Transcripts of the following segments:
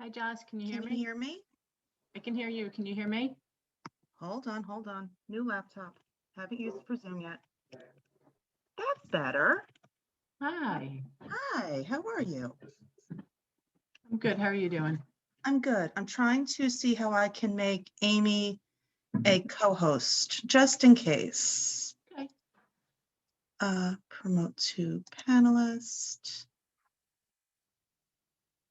Hi, Joss. Can you hear Can me? you hear me? I can hear you. Can you hear me? Hold on. New laptop. Haven't used it for Zoom yet. That's better. Hi. Hi, how are you? I'm good. How are you doing? I'm good. I'm trying to see how I can make Amy a co-host, just in case. Okay. Promote to panelist.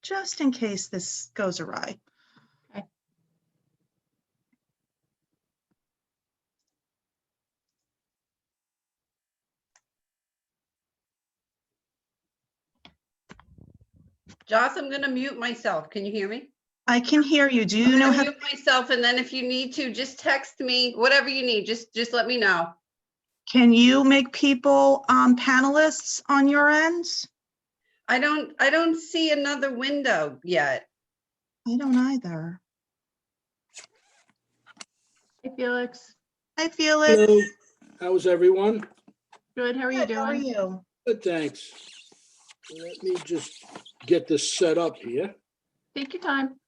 Just in case this goes awry. Okay. Joss, I'm gonna mute myself. Can you hear me? I can hear you. Do you I'm know gonna how? mute myself, and then if you need to, just text me, whatever you need, just let me know. Can you make people panelists on your end? I don't see another window yet. I don't either. Hey, Felix. Hi, Felix. Hello, how's everyone? Good. How are you Good, how are doing? you? Good, thanks. Let me just get this set up here. Take your time.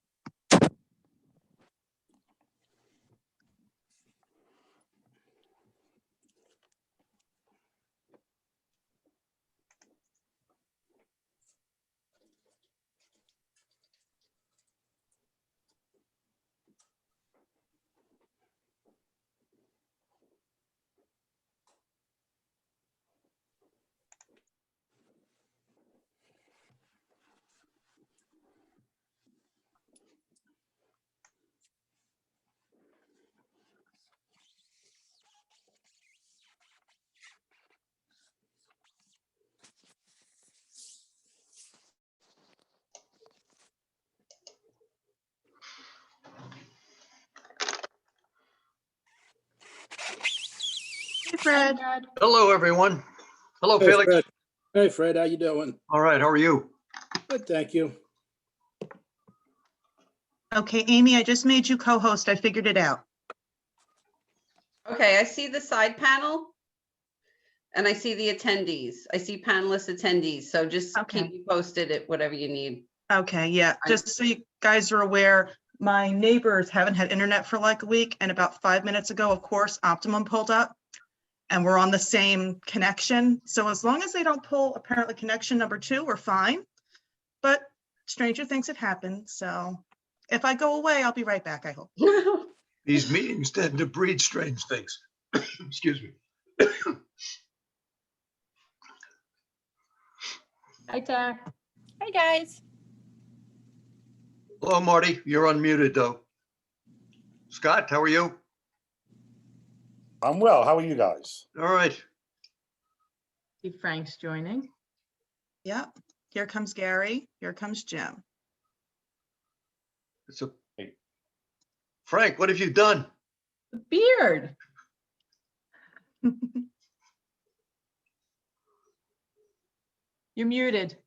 Hey, Fred. Hi, Dad. Hello, everyone. Hello, Hey, Felix. Fred. Hey, Fred, how you doing? All right, how are you? Good, thank you. Okay, Amy, I just made you co-host. I figured it out. Okay, I see the side panel. And I see the attendees. I see panelist attendees. So just Okay. keep me posted at whatever you need. Okay, yeah, just so you guys are aware, my neighbors haven't had internet for like a week, and about 5 minutes ago, of course, Optimum pulled up. And we're on the same connection. So as long as they don't pull apparently connection number 2, we're fine. But stranger things have happened. So if I go away, I'll be right back, I hope. These meetings tend to breed strange things. Excuse me. Hi, Tara. Hi, guys. Hello, Marty. You're unmuted, though. Scott, how are you? I'm well. How are you guys? All right. See Frank's joining. Yep, here comes Gary, here comes Jim. It's a Frank, what have you done? The beard. You're muted.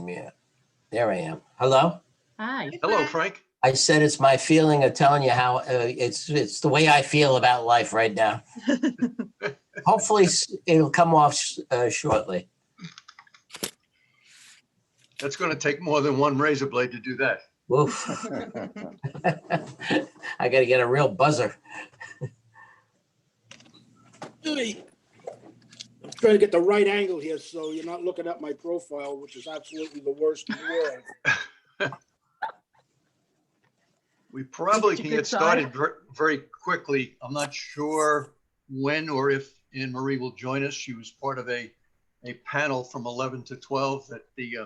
Yeah, there I am. Hello? Hi. Hello, Frank. I said it's my feeling of telling you how it's the way I feel about life right now. Hopefully it'll come off shortly. That's going to take more than one razor blade to do that. Oof. I got to get a real buzzer. Hey, I'm trying to get the right angle here so you're not looking at my profile, which is absolutely the worst in the world. We probably Is it can your get good side? started very quickly. I'm not sure when or if Anne Marie will join us. She was part of a panel from 11 to 12 at the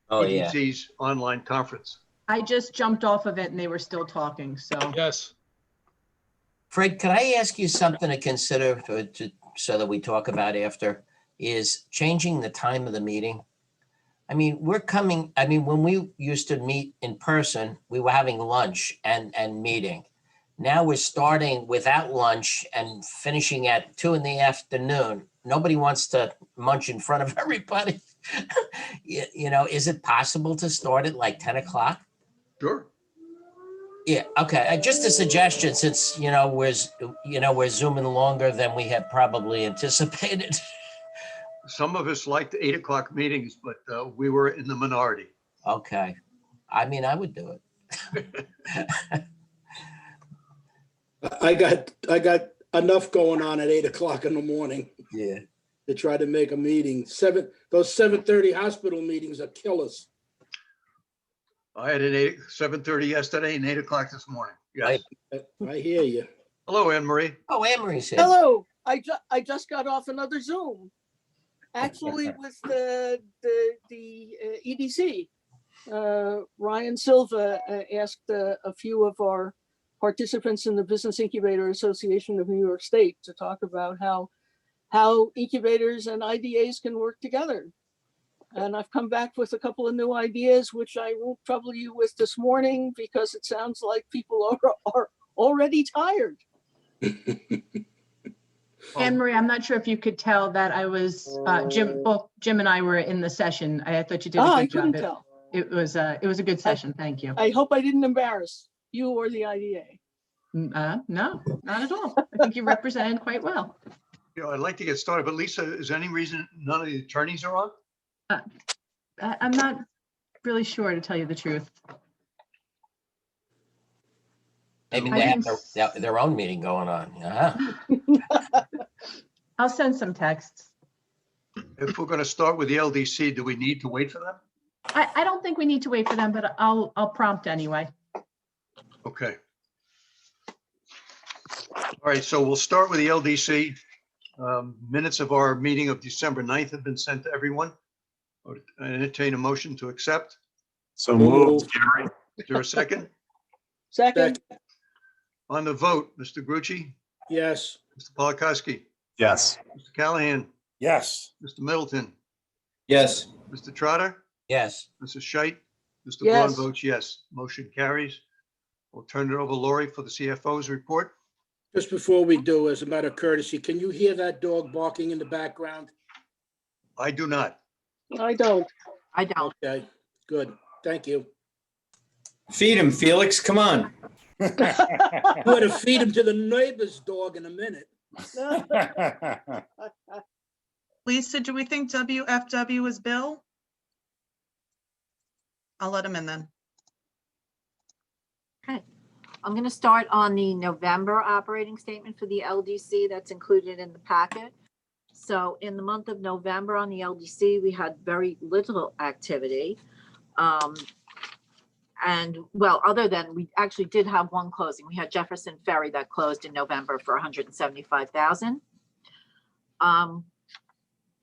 Oh, yeah. EDC's online conference. I just jumped off of it and they were still talking. So Yes. Fred, could I ask you something to consider so that we talk about after is changing the time of the meeting? I mean, when we used to meet in person, we were having lunch and meeting. Now we're starting without lunch and finishing at 2 p.m. Nobody wants to munch in front of everybody. Is it possible to start at like 10 o'clock? Sure. Yeah, okay. Just a suggestion since, we're zooming longer than we had probably anticipated. Some of us liked the 8 o'clock meetings, but we were in the minority. Okay. I mean, I would do it. I got enough going on at 8 o'clock in the morning Yeah. to try to make a meeting. Those 7:30 hospital meetings are killers. I had an 7:30 yesterday and 8 o'clock this morning. Yes. I hear you. Hello, Anne Marie. Oh, Anne Marie's here. Hello, I just got off another Zoom. Actually, with the EDC. Ryan Silva asked a few of our participants in the Business Incubator Association of New York State to talk about how incubators and IDAs can work together. And I've come back with a couple of new ideas, which I won't trouble you with this morning because it sounds like people are already tired. Anne Marie, I'm not sure if you could tell that I was, both Jim and I were in the session. I thought you did a I good couldn't job. tell. It was a good session. Thank you. I hope I didn't embarrass you or the IDA. No, not at all. I think you represented quite well. I'd like to get started, but Lisa, is there any reason none of the attorneys are on? I'm not really sure, to tell you the truth. Maybe I they have didn't their own meeting going on. Yeah. I'll send some texts. If we're going to start with the LDC, do we need to wait for them? I don't think we need to wait for them, but I'll prompt anyway. Okay. All right, so we'll start with the LDC. Minutes of our meeting of December 9th have been sent to everyone. I entertain a motion to accept. So moved, Gary. Is there a second? Second, On the vote, Mr. Grucci, Yes. Mr. Polakowski, Yes. Mr. Callahan, Yes. Mr. Middleton, Yes, Mr. Trotter, Yes. Mrs. Scheit, Mr. Yes. Vaughn votes yes. Motion carries. We'll turn it over to Lori for the CFO's report. Just before we do, as a matter of courtesy, can you hear that dog barking in the background? I do not. I don't. I don't. Okay, good. Thank you. feed him, Felix, come on. I'm going to feed him to the neighbor's dog in a minute. Lisa, do we think WFW is Bill? I'll let him in then. I'm going to start on the November operating statement for the LDC that's included in the packet. So in the month of November on the LDC, we had very little activity. And well, other than we actually did have one closing. We had Jefferson Ferry that closed in November for $175,000.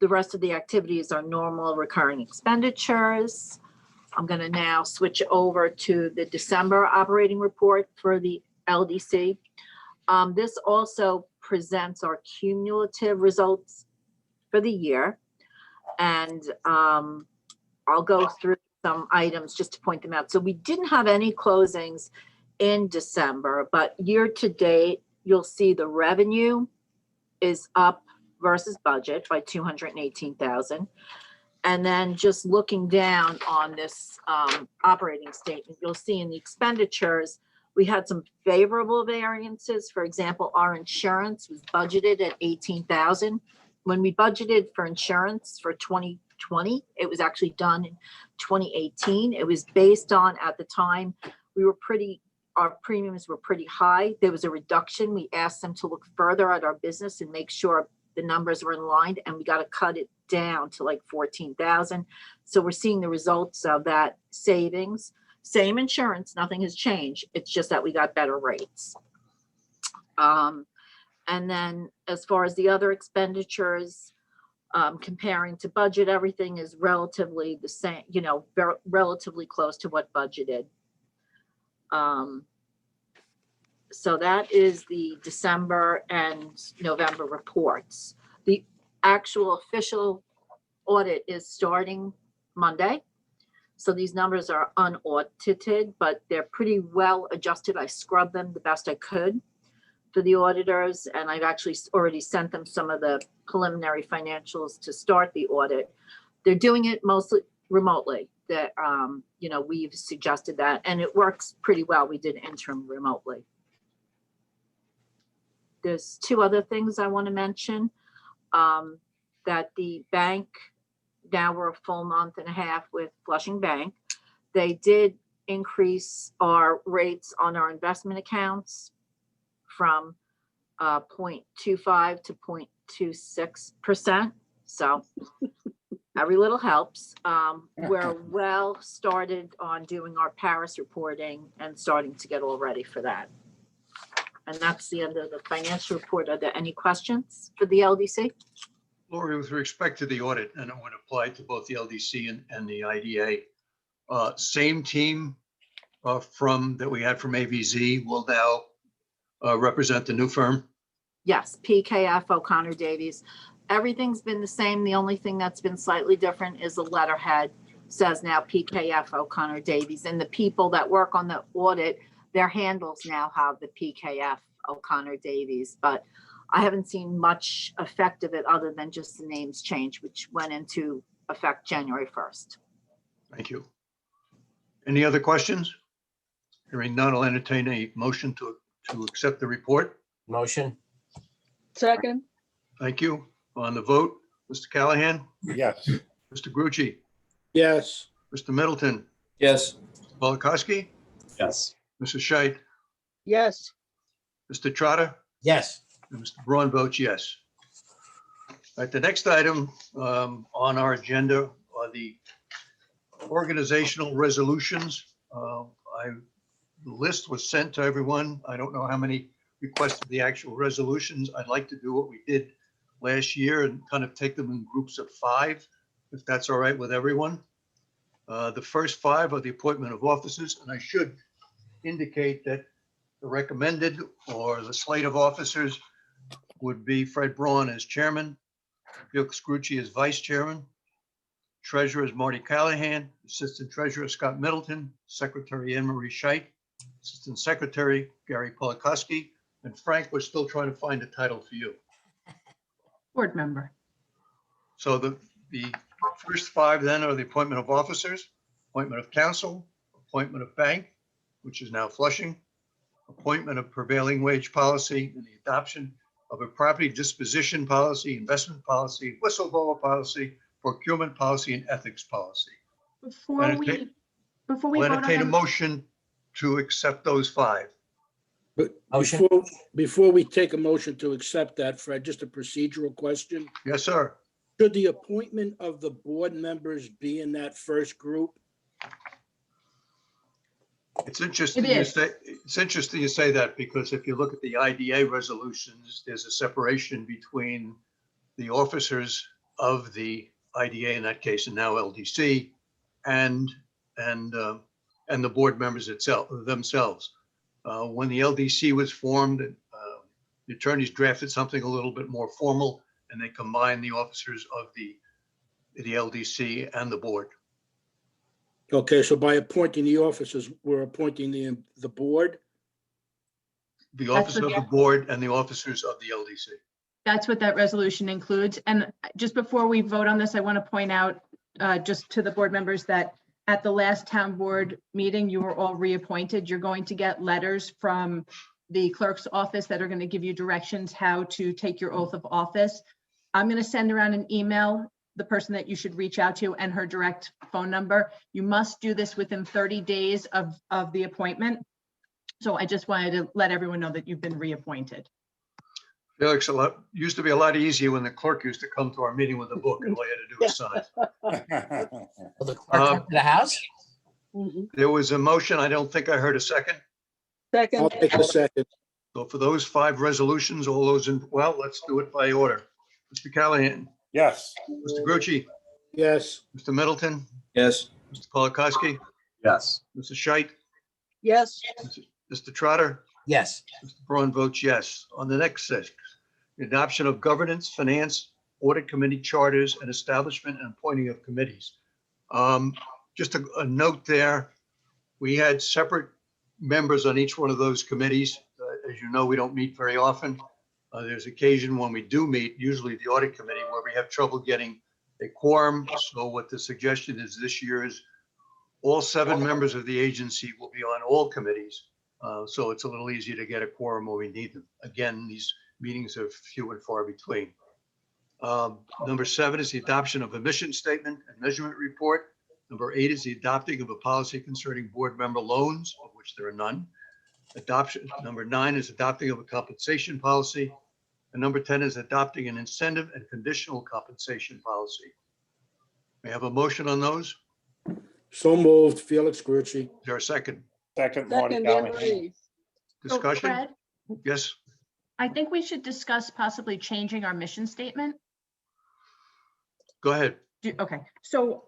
The rest of the activities are normal recurring expenditures. I'm going to now switch over to the December operating report for the LDC. This also presents our cumulative results for the year. And I'll go through some items just to point them out. So we didn't have any closings in December, but year to date, you'll see the revenue is up versus budget by $218,000. And then just looking down on this operating statement, you'll see in the expenditures, we had some favorable variances. For example, our insurance was budgeted at $18,000. When we budgeted for insurance for 2020, it was actually done in 2018. It was based on, at the time, our premiums were pretty high. There was a reduction. We asked them to look further at our business and make sure the numbers were in line, and we got to cut it down to like 14,000. So we're seeing the results of that savings. Same insurance, nothing has changed. It's just that we got better rates. And then as far as the other expenditures, comparing to budget, everything is relatively the same, relatively close to what budgeted. So that is the December and November reports. The actual official audit is starting Monday. So these numbers are unaudited, but they're pretty well adjusted. I scrubbed them the best I could for the auditors, and I've actually already sent them some of the preliminary financials to start the audit. They're doing it mostly remotely. That we've suggested that, and it works pretty well. We did interim remotely. There's two other things I want to mention. that the bank, now we're a full month and a half with Flushing Bank. They did increase our rates on our investment accounts from 0.25 to 0.26%. So every little helps. We're well started on doing our Paris reporting and starting to get all ready for that. And that's the end of the financial report. Are there any questions for the LDC? Lori, with respect to the audit, and it would apply to both the LDC and the IDA, same team that we had from AVZ will now represent the new firm? Yes, PKF O'Connor Davies. Everything's been the same. The only thing that's been slightly different is the letterhead says now PKF O'Connor Davies, and the people that work on the audit, their handles now have the PKF O'Connor Davies, but I haven't seen much effect of it other than just the names change, which went into effect January 1st. Thank you. Any other questions? Hearing none, I'll entertain a motion to accept the report. Motion? Second, Thank you. On the vote, Mr. Callahan, Yes. Mr. Grucci, yes, Mr. Middleton, Yes. Mr. Polakowski, Yes. Mrs. Scheit, yes. Mr. Trotter, Yes. and Mr. Braun votes yes. All right, the next item on our agenda are the organizational resolutions. The list was sent to everyone. I don't know how many requested the actual resolutions. I'd like to do what we did last year and kind of take them in groups of 5, if that's all right with everyone. The first 5 are the appointment of officers, and I should indicate that the recommended or the slate of officers would be Fred Braun as chairman, Felix Grucci as vice chairman, treasurer is Marty Callahan, assistant treasurer Scott Middleton, secretary Anne Marie Scheit, assistant secretary Gary Polakowski, and Frank, we're still trying to find a title for you. Board member. So the first 5 then are the appointment of officers, appointment of council, appointment of bank, which is now Flushing, appointment of prevailing wage policy, and the adoption of a property disposition policy, investment policy, whistleblower policy, procurement policy, and ethics policy. Before we We'll vote on entertain a them, motion to accept those 5. but Motion. before we take a motion to accept that, Fred, just a procedural question. Yes, sir. Should the appointment of the board members be in that first group? It's interesting It you is. say that, because if you look at the IDA resolutions, there's a separation between the officers of the IDA, in that case, and now LDC, and the board members themselves. When the LDC was formed, the attorneys drafted something a little bit more formal, and they combined the officers of the LDC and the board. Okay, so by appointing the officers, we're appointing the board? The That's officers of what- the board and the officers of the LDC. that's what that resolution includes. And just before we vote on this, I want to point out just to the board members that at the last town board meeting, you were all reappointed. You're going to get letters from the clerk's office that are going to give you directions how to take your oath of office. I'm going to send around an email, the person that you should reach out to and her direct phone number. You must do this within 30 days of the appointment. So I just wanted to let everyone know that you've been reappointed. Felix, used to be a lot easier when the clerk used to come to our meeting with a book and all you had to do was sign. Will the clerk come to the house? Mhm. There was a motion. I don't think I heard a second. I'll Second, take a second. So for those 5 resolutions, all those well, let's do it by order. Mr. Callahan, Yes. Mr. Grucci, Yes, Mr. Middleton, Yes. Mr. Polakowski, Yes. Mrs. Scheit, yes. Mr. Trotter, Yes. Mr. Braun votes yes. On the next 6, the adoption of governance, finance, audit committee charters, and establishment and appointing of committees. Just a note there, we had separate members on each one of those committees. As you know, we don't meet very often. There's occasion when we do meet, usually the audit committee, where we have trouble getting a quorum. So what the suggestion is this year is all 7 members of the agency will be on all committees. So it's a little easier to get a quorum when we need them. Again, these meetings are few and far between. Number 7 is the adoption of a mission statement and measurement report. Number 8 is the adopting of a policy concerning board member loans, of which there are none. Adoption. Number 9 is adopting of a compensation policy. And number 10 is adopting an incentive and conditional compensation policy. May I have a motion on those? So moved, Felix Grucci. Is there a second? Second, Marty Second, Anne Callahan. Marie. So Discussion? Fred, Yes, I think we should discuss possibly changing our mission statement. go ahead. Okay, so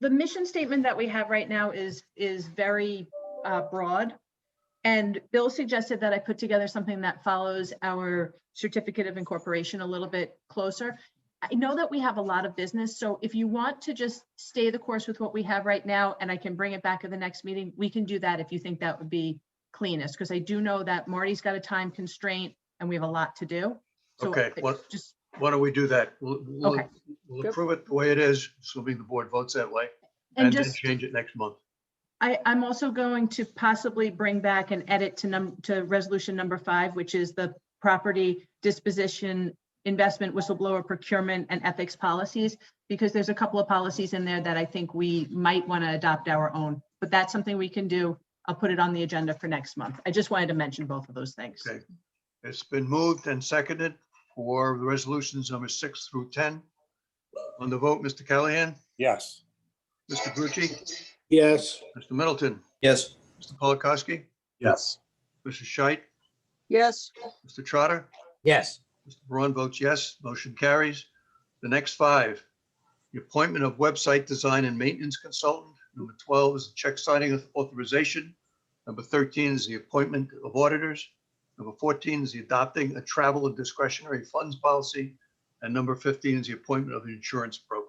the mission statement that we have right now is very broad. And Bill suggested that I put together something that follows our certificate of incorporation a little bit closer. I know that we have a lot of business, so if you want to just stay the course with what we have right now, and I can bring it back at the next meeting, we can do that if you think that would be cleanest, because I do know that Marty's got a time constraint and we have a lot to do. So Okay, it what- just, Why don't we do that? We'll Okay. approve it the way it is, assuming the board votes that way, and and then just, change it next month. I'm also going to possibly bring back an edit to resolution number 5, which is the property disposition, investment, whistleblower procurement, and ethics policies, because there's a couple of policies in there that I think we might want to adopt our own, but that's something we can do. I'll put it on the agenda for next month. I just wanted to mention both of those things. Okay. It's been moved and seconded for the resolutions number 6 through 10. On the vote, Mr. Callahan, Yes. Mr. Grucci, Yes. Mr. Middleton, Yes. Mr. Polakowski, Yes. Mrs. Scheit, Yes, Mr. Trotter, Yes, Mr. Braun votes yes, motion carries. The next 5, the appointment of website design and maintenance consultant. Number 12 is the check signing authorization. Number 13 is the appointment of auditors. Number 14 is the adopting a travel and discretionary funds policy. And number 15 is the appointment of an insurance broker.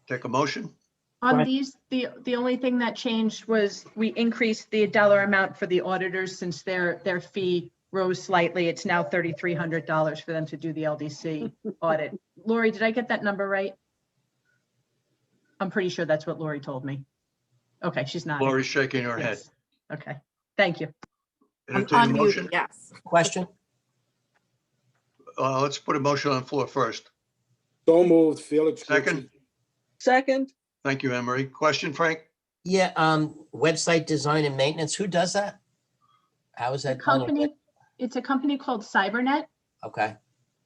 Take a motion. On Right. these, the only thing that changed was we increased the dollar amount for the auditors since their fee rose slightly. It's now $3,300 for them to do the LDC audit. Lori, did I get that number right? I'm pretty sure that's what Lori told me. Okay, she's not. Lori's shaking her head. Yes. Okay, thank you. I'm Entertain a unmuted, motion. yes. question? Let's put a motion on the floor first. So moved, Felix Grucci. Second. second, Thank you, Anne Marie. Question, Frank? Yeah, website design and maintenance, who does that? How is The that done? company, it's a company called Cybernet. Okay.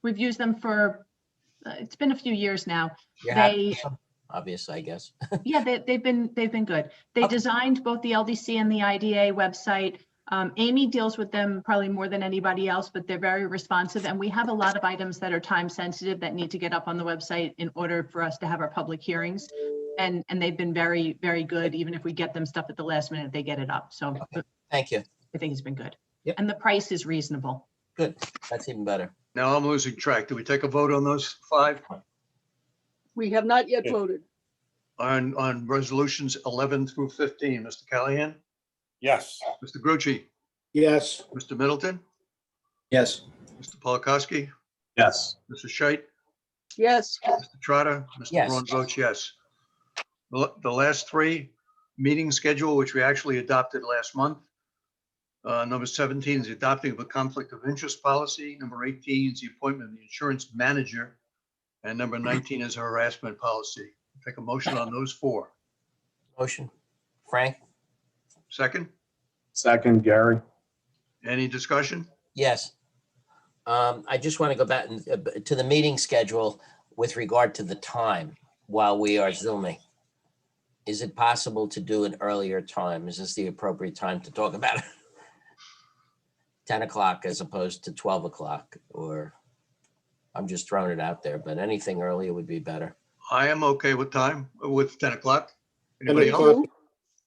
We've used them for, it's been a few years now. You're happy They, with them? Obviously, I guess. yeah, they've been good. They Okay. designed both the LDC and the IDA website. Amy deals with them probably more than anybody else, but they're very responsive. And we have a lot of items that are time sensitive that need to get up on the website in order for us to have our public hearings. And they've been very, very good. Even if we get them stuff at the last minute, they get it up. So Thank you. I think it's been good. Yep. And the price is reasonable. Good. That's even better. Now I'm losing track. Do we take a vote on those 5? we have not yet Yeah. voted. On resolutions 11 through 15, Mr. Callahan, Yes. Mr. Grucci, Yes. Mr. Middleton, Yes. Mr. Polakowski, Yes. Mrs. Scheit, Yes, Mr. Trotter, Mr. Yes. Braun votes yes. The last 3, meeting schedule, which we actually adopted last month. Number 17 is the adopting of a conflict of interest policy. Number 18 is the appointment of the insurance manager. And number 19 is a harassment policy. Take a motion on those 4. Motion. Frank? Second, Second, Gary. any discussion? Yes. I just want to go back to the meeting schedule with regard to the time while we are Zooming. Is it possible to do an earlier time? Is this the appropriate time to talk about it? 10 o'clock as opposed to 12 o'clock, or I'm just throwing it out there, but anything earlier would be better. I am okay with 10 o'clock. 10 Anybody else? o'clock,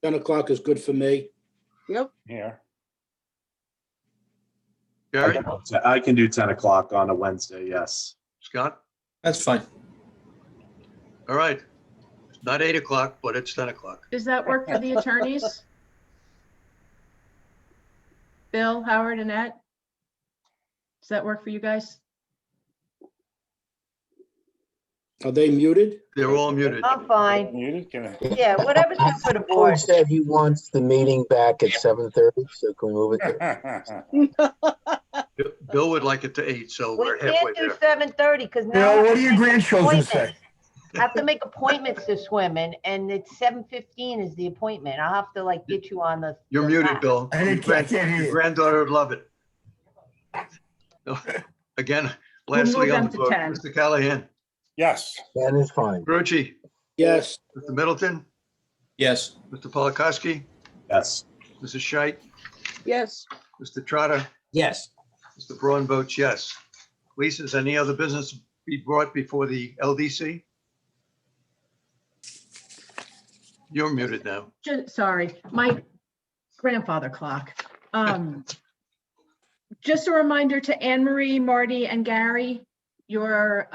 10 o'clock is good for me. yep, Here. Gary, I can do 10 o'clock on a Wednesday, yes. Scott? That's fine. All right. It's not 8 o'clock, but it's 10 o'clock. Does that work for the attorneys? Bill, Howard, Annette? Does that work for you guys? Are they muted? They're all muted. I'm fine. Muted? Can I? Yeah, whatever's good for the Board board. said he wants the meeting back at 7:30, so can we move it? to- Bill would like it to 8, so We we're halfway can't do there. 7:30 because now. Bill, I have what to do your make grandchildren say? appointments. I have to make appointments to swim and it's 7:15 is the appointment. I'll have to like get you on the. You're the muted, map. Bill. I Your can't hear your you. granddaughter would love it. Again, We'll lastly move on them the to vote, 10. Mr. Callahan, Yes. That is fine. Grucci, Yes. Mr. Middleton, Yes. Mr. Polakowski, Yes. Mrs. Scheit, Yes, Mr. Trotter, Yes, Mr. Braun votes yes. Lisa, is any other business to be brought before the LDC? You're muted now. Sorry, my grandfather clock. Just a reminder to Anne Marie, Marty, and Gary, your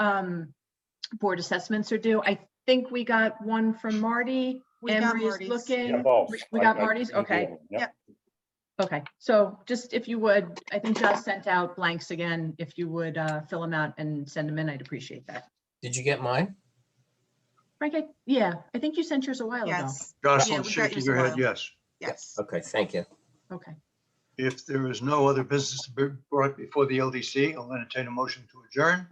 board assessments are due. I think we got one from Marty. We Anne got Marie is Marty's. looking. Yeah, both. We got I Marty's, did all okay. of them. Yep. Okay, so just if you would, I think Josh sent out blanks again. If you would fill them out and send them in, I'd appreciate that. did you get mine? Frank, yeah, I think you sent yours a while ago. Yes. Jocelyn we got shaking yours her a head while. yes. Yes. Okay, thank you. Okay, If there is no other business to be brought before the LDC, I'll entertain a motion to adjourn.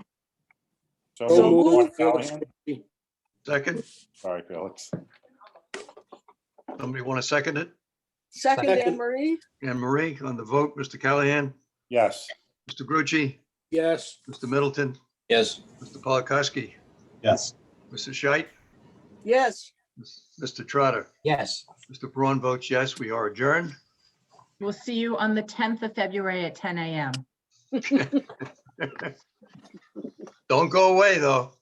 So So moved. moved. Callahan. Second, Sorry, Felix. somebody want to second it? second, Second. Anne Marie. Anne Marie on the vote, Mr. Callahan, Yes. Mr. Grucci, Yes. Mr. Middleton, Yes. Mr. Polakowski, Yes. Mrs. Scheit, Yes. Mr. Trotter, Yes. Mr. Braun votes yes, we are adjourned. we'll see you on the 10th of February at 10 a.m. Don't go away, though.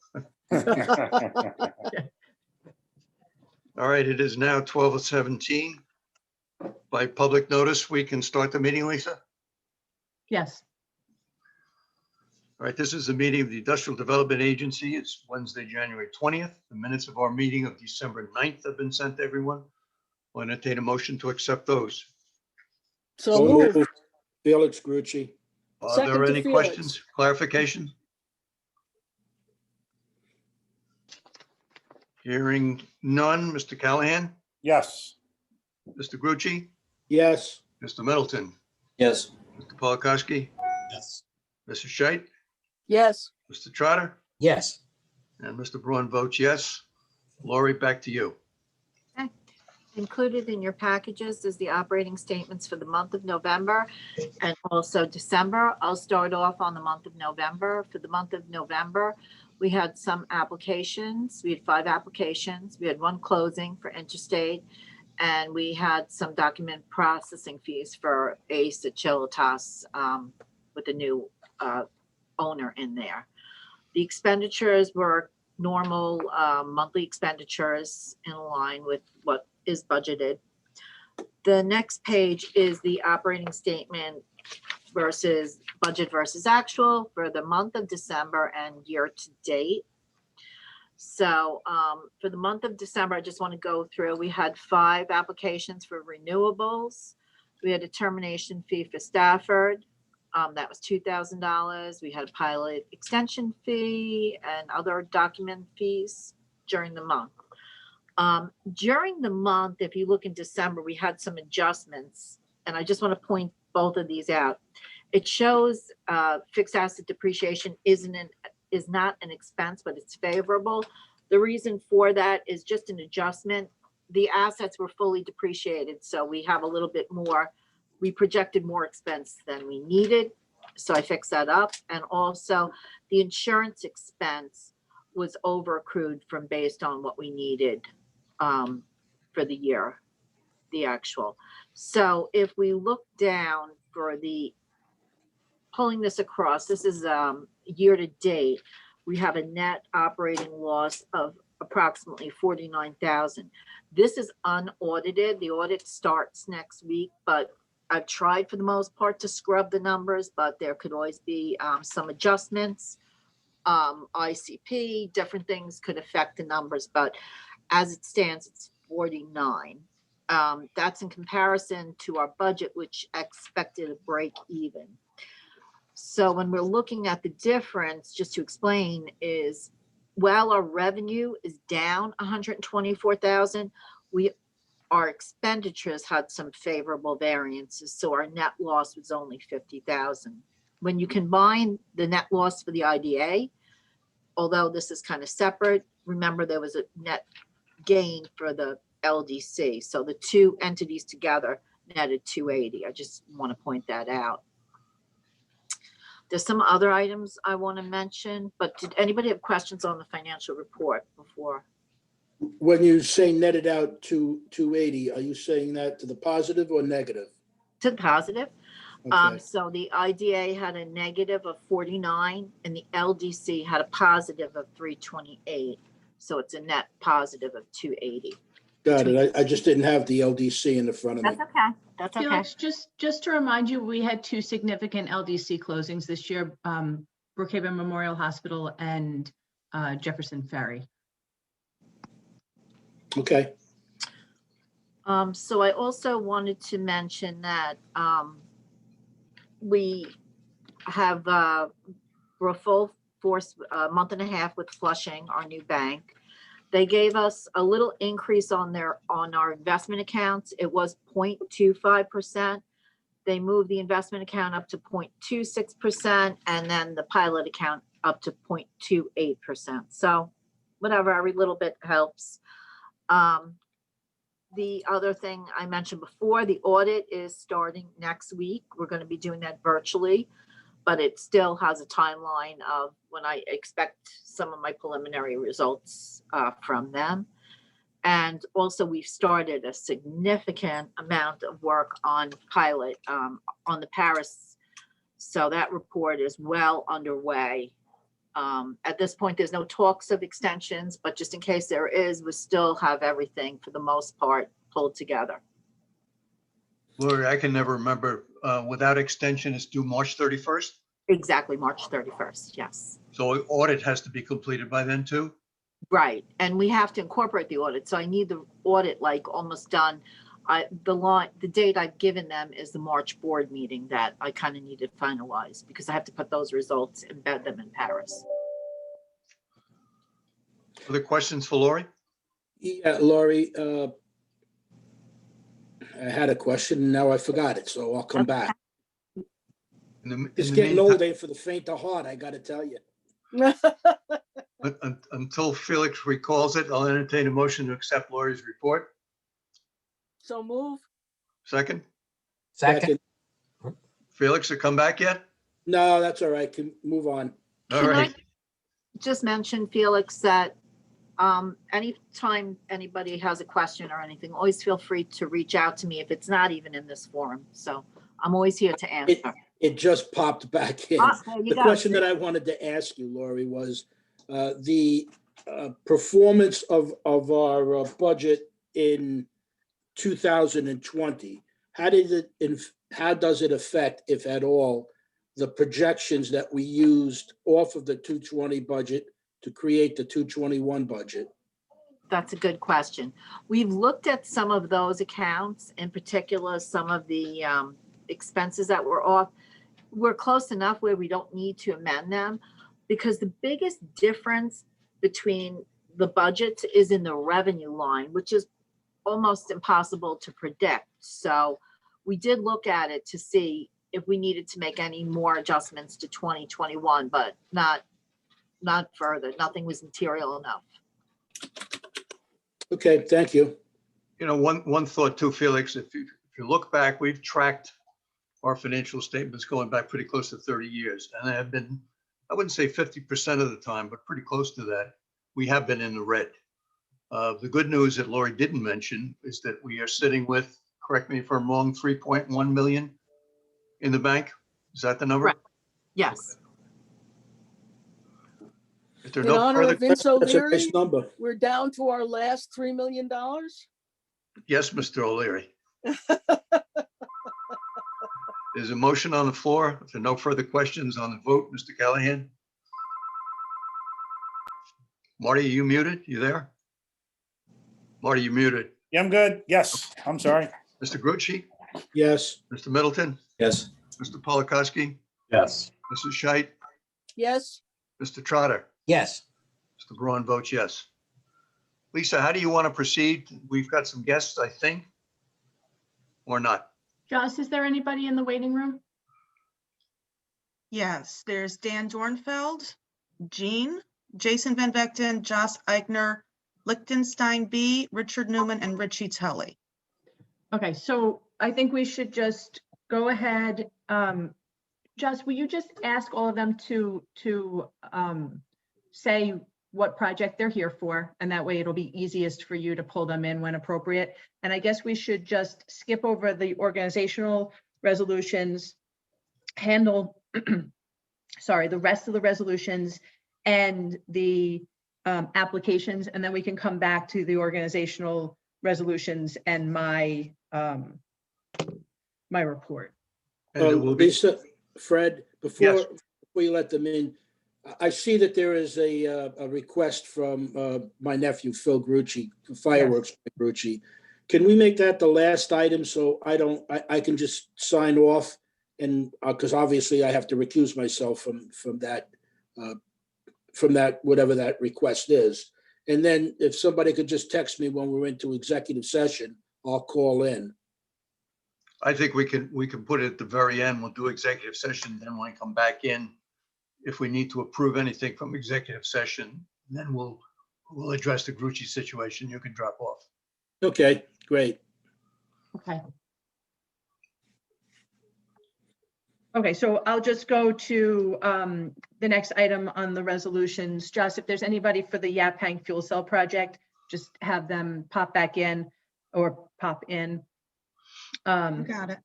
All right, it is now 12:17. By public notice, we can start the meeting, Lisa? Yes, All right, this is the meeting of the Industrial Development Agency. It's Wednesday, January 20th. The minutes of our meeting of December 9th have been sent to everyone. I'll entertain a motion to accept those. So moved. Felix Grucci. Are Second there to any Felix. questions, clarification? Hearing none. Mr. Callahan, Yes. Mr. Grucci, Yes. Mr. Middleton, Yes. Mr. Polakowski, Yes. Mrs. Scheit, Yes. Mr. Trotter, Yes. and Mr. Braun votes yes. Lori, back to you. Included in your packages is the operating statements for the month of November and also December. I'll start off on the month of November. For the month of November, we had some applications. We had 5 applications. We had 1 closing for interstate, and we had some document processing fees for Ace at Chilitas with a new owner in there. The expenditures were normal monthly expenditures in line with what is budgeted. The next page is the operating statement versus budget versus actual for the month of December and year to date. So for the month of December, I just want to go through, we had 5 applications for renewables. We had a termination fee for Stafford. That was $2,000. We had a pilot extension fee and other document fees during the month. During the month, if you look in December, we had some adjustments, and I just want to point both of these out. It shows fixed asset depreciation is not an expense, but it's favorable. The reason for that is just an adjustment. The assets were fully depreciated, so we have a little bit more. We projected more expense than we needed, so I fixed that up. And also, the insurance expense was over accrued from based on what we needed for the year, the actual. So if we look down for the, pulling this across, this is year to date, we have a net operating loss of approximately 49,000. This is unaudited. The audit starts next week, but I've tried for the most part to scrub the numbers, but there could always be some adjustments. ICP, different things could affect the numbers, but as it stands, it's 49. That's in comparison to our budget, which expected a break even. So when we're looking at the difference, just to explain, is while our revenue is down 124,000, our expenditures had some favorable variances, so our net loss was only 50,000. when you combine the net loss for the IDA, although this is kind of separate, remember there was a net gain for the LDC. So the two entities together netted 280. I just want to point that out. There's some other items I want to mention, but did anybody have questions on the financial report before? When you say netted out to 280, are you saying that to the positive or negative? To the positive. Okay. So the IDA had a negative of 49 and the LDC had a positive of 328. So it's a net positive of 280. Got it. I just didn't have the LDC in the front of me. That's okay. That's okay. Felix, just to remind you, we had two significant LDC closings this year, Brookhaven Memorial Hospital and Jefferson Ferry. Okay. So I also wanted to mention that we have we're a full force month and a half with Flushing, our new bank. They gave us a little increase on our investment accounts. It was 0.25%. They moved the investment account up to 0.26%, and then the pilot account up to 0.28%. So whatever, every little bit helps. The other thing I mentioned before, the audit is starting next week. We're going to be doing that virtually, but it still has a timeline of when I expect some of my preliminary results from them. And also we've started a significant amount of work on pilot on the Paris. So that report is well underway. At this point, there's no talks of extensions, but just in case there is, we still have everything for the most part pulled together. Lori, I can never remember, without extension, it's due March 31st. Exactly, March 31st, yes. So audit has to be completed by then too? Right, and we have to incorporate the audit, so I need the audit like almost done. The date I've given them is the March board meeting that I kind of need to finalize because I have to put those results, embed them in Paris. Other questions for Lori? Yeah, Lori, I had a question and now I forgot it, so I'll come back. It's getting old, ain't for the faint of heart, I gotta tell you. Until Felix recalls it, I'll entertain a motion to accept Lori's report. So move. Second, Second. Felix, to come back yet? No, that's all right. Can move on. All Can right. I just mention, Felix, that anytime anybody has a question or anything, always feel free to reach out to me if it's not even in this forum. So I'm always here to answer. It just popped back in. There you The go. question that I wanted to ask you, Lori, was the performance of our budget in 2020. How does it affect, if at all, the projections that we used off of the 220 budget to create the 221 budget? That's a good question. We've looked at some of those accounts, in particular, some of the expenses that were off. We're close enough where we don't need to amend them because the biggest difference between the budgets is in the revenue line, which is almost impossible to predict. So we did look at it to see if we needed to make any more adjustments to 2021, but not further. Nothing was material enough. Okay, thank you. You know, one thought too, Felix, if you look back, we've tracked our financial statements going back pretty close to 30 years. And they have been, I wouldn't say 50% of the time, but pretty close to that, we have been in the red. The good news that Lori didn't mention is that we are sitting with, correct me if I'm wrong, 3.1 million in the bank. Is that the number? Right. Yes. If there are In no honor further, of Vince That's a O'Leary, nice number. we're down to our last $3 million. yes, Mr. O'Leary. There's a motion on the floor. If there are no further questions on the vote, Mr. Callahan. Marty, are you muted? You there? Marty, you muted. Yeah, I'm good. Yes, I'm sorry. Mr. Grucci, Yes. Mr. Middleton, Yes. Mr. Polakowski, Yes. Mrs. Scheit, Yes, Mr. Trotter, Yes. Mr. Braun votes yes. Lisa, how do you want to proceed? We've got some guests, I think, or not? Joss, is there anybody in the waiting room? Yes, there's Dan Dornfeld, Jean, Jason Van Vechten, Joss Eichner, Lichtenstein B, Richard Newman, and Richie Tully. Okay, so I think we should just go ahead. Joss, will you just ask all of them to say what project they're here for? And that way it'll be easiest for you to pull them in when appropriate. And I guess we should just skip over the organizational resolutions, handle, sorry, the rest of the resolutions and the applications, and then we can come back to the organizational resolutions and my my report. And it will be, Lisa, Fred, Yes. before you let them in, I see that there is a request from my nephew, Phil Grucci, Fireworks Grucci. Can we make that the last item so I can just sign off? And because obviously I have to recuse myself from that, whatever that request is. And then if somebody could just text me when we're into executive session, I'll call in. I think we can put it at the very end. We'll do executive session, then when I come back in, if we need to approve anything from executive session, then we'll address the Grucci situation. You can drop off. Okay, great. Okay. Okay, so I'll just go to the next item on the resolutions. Joss, if there's anybody for the Yaphank fuel cell project, just have them pop back in or pop in. Got it.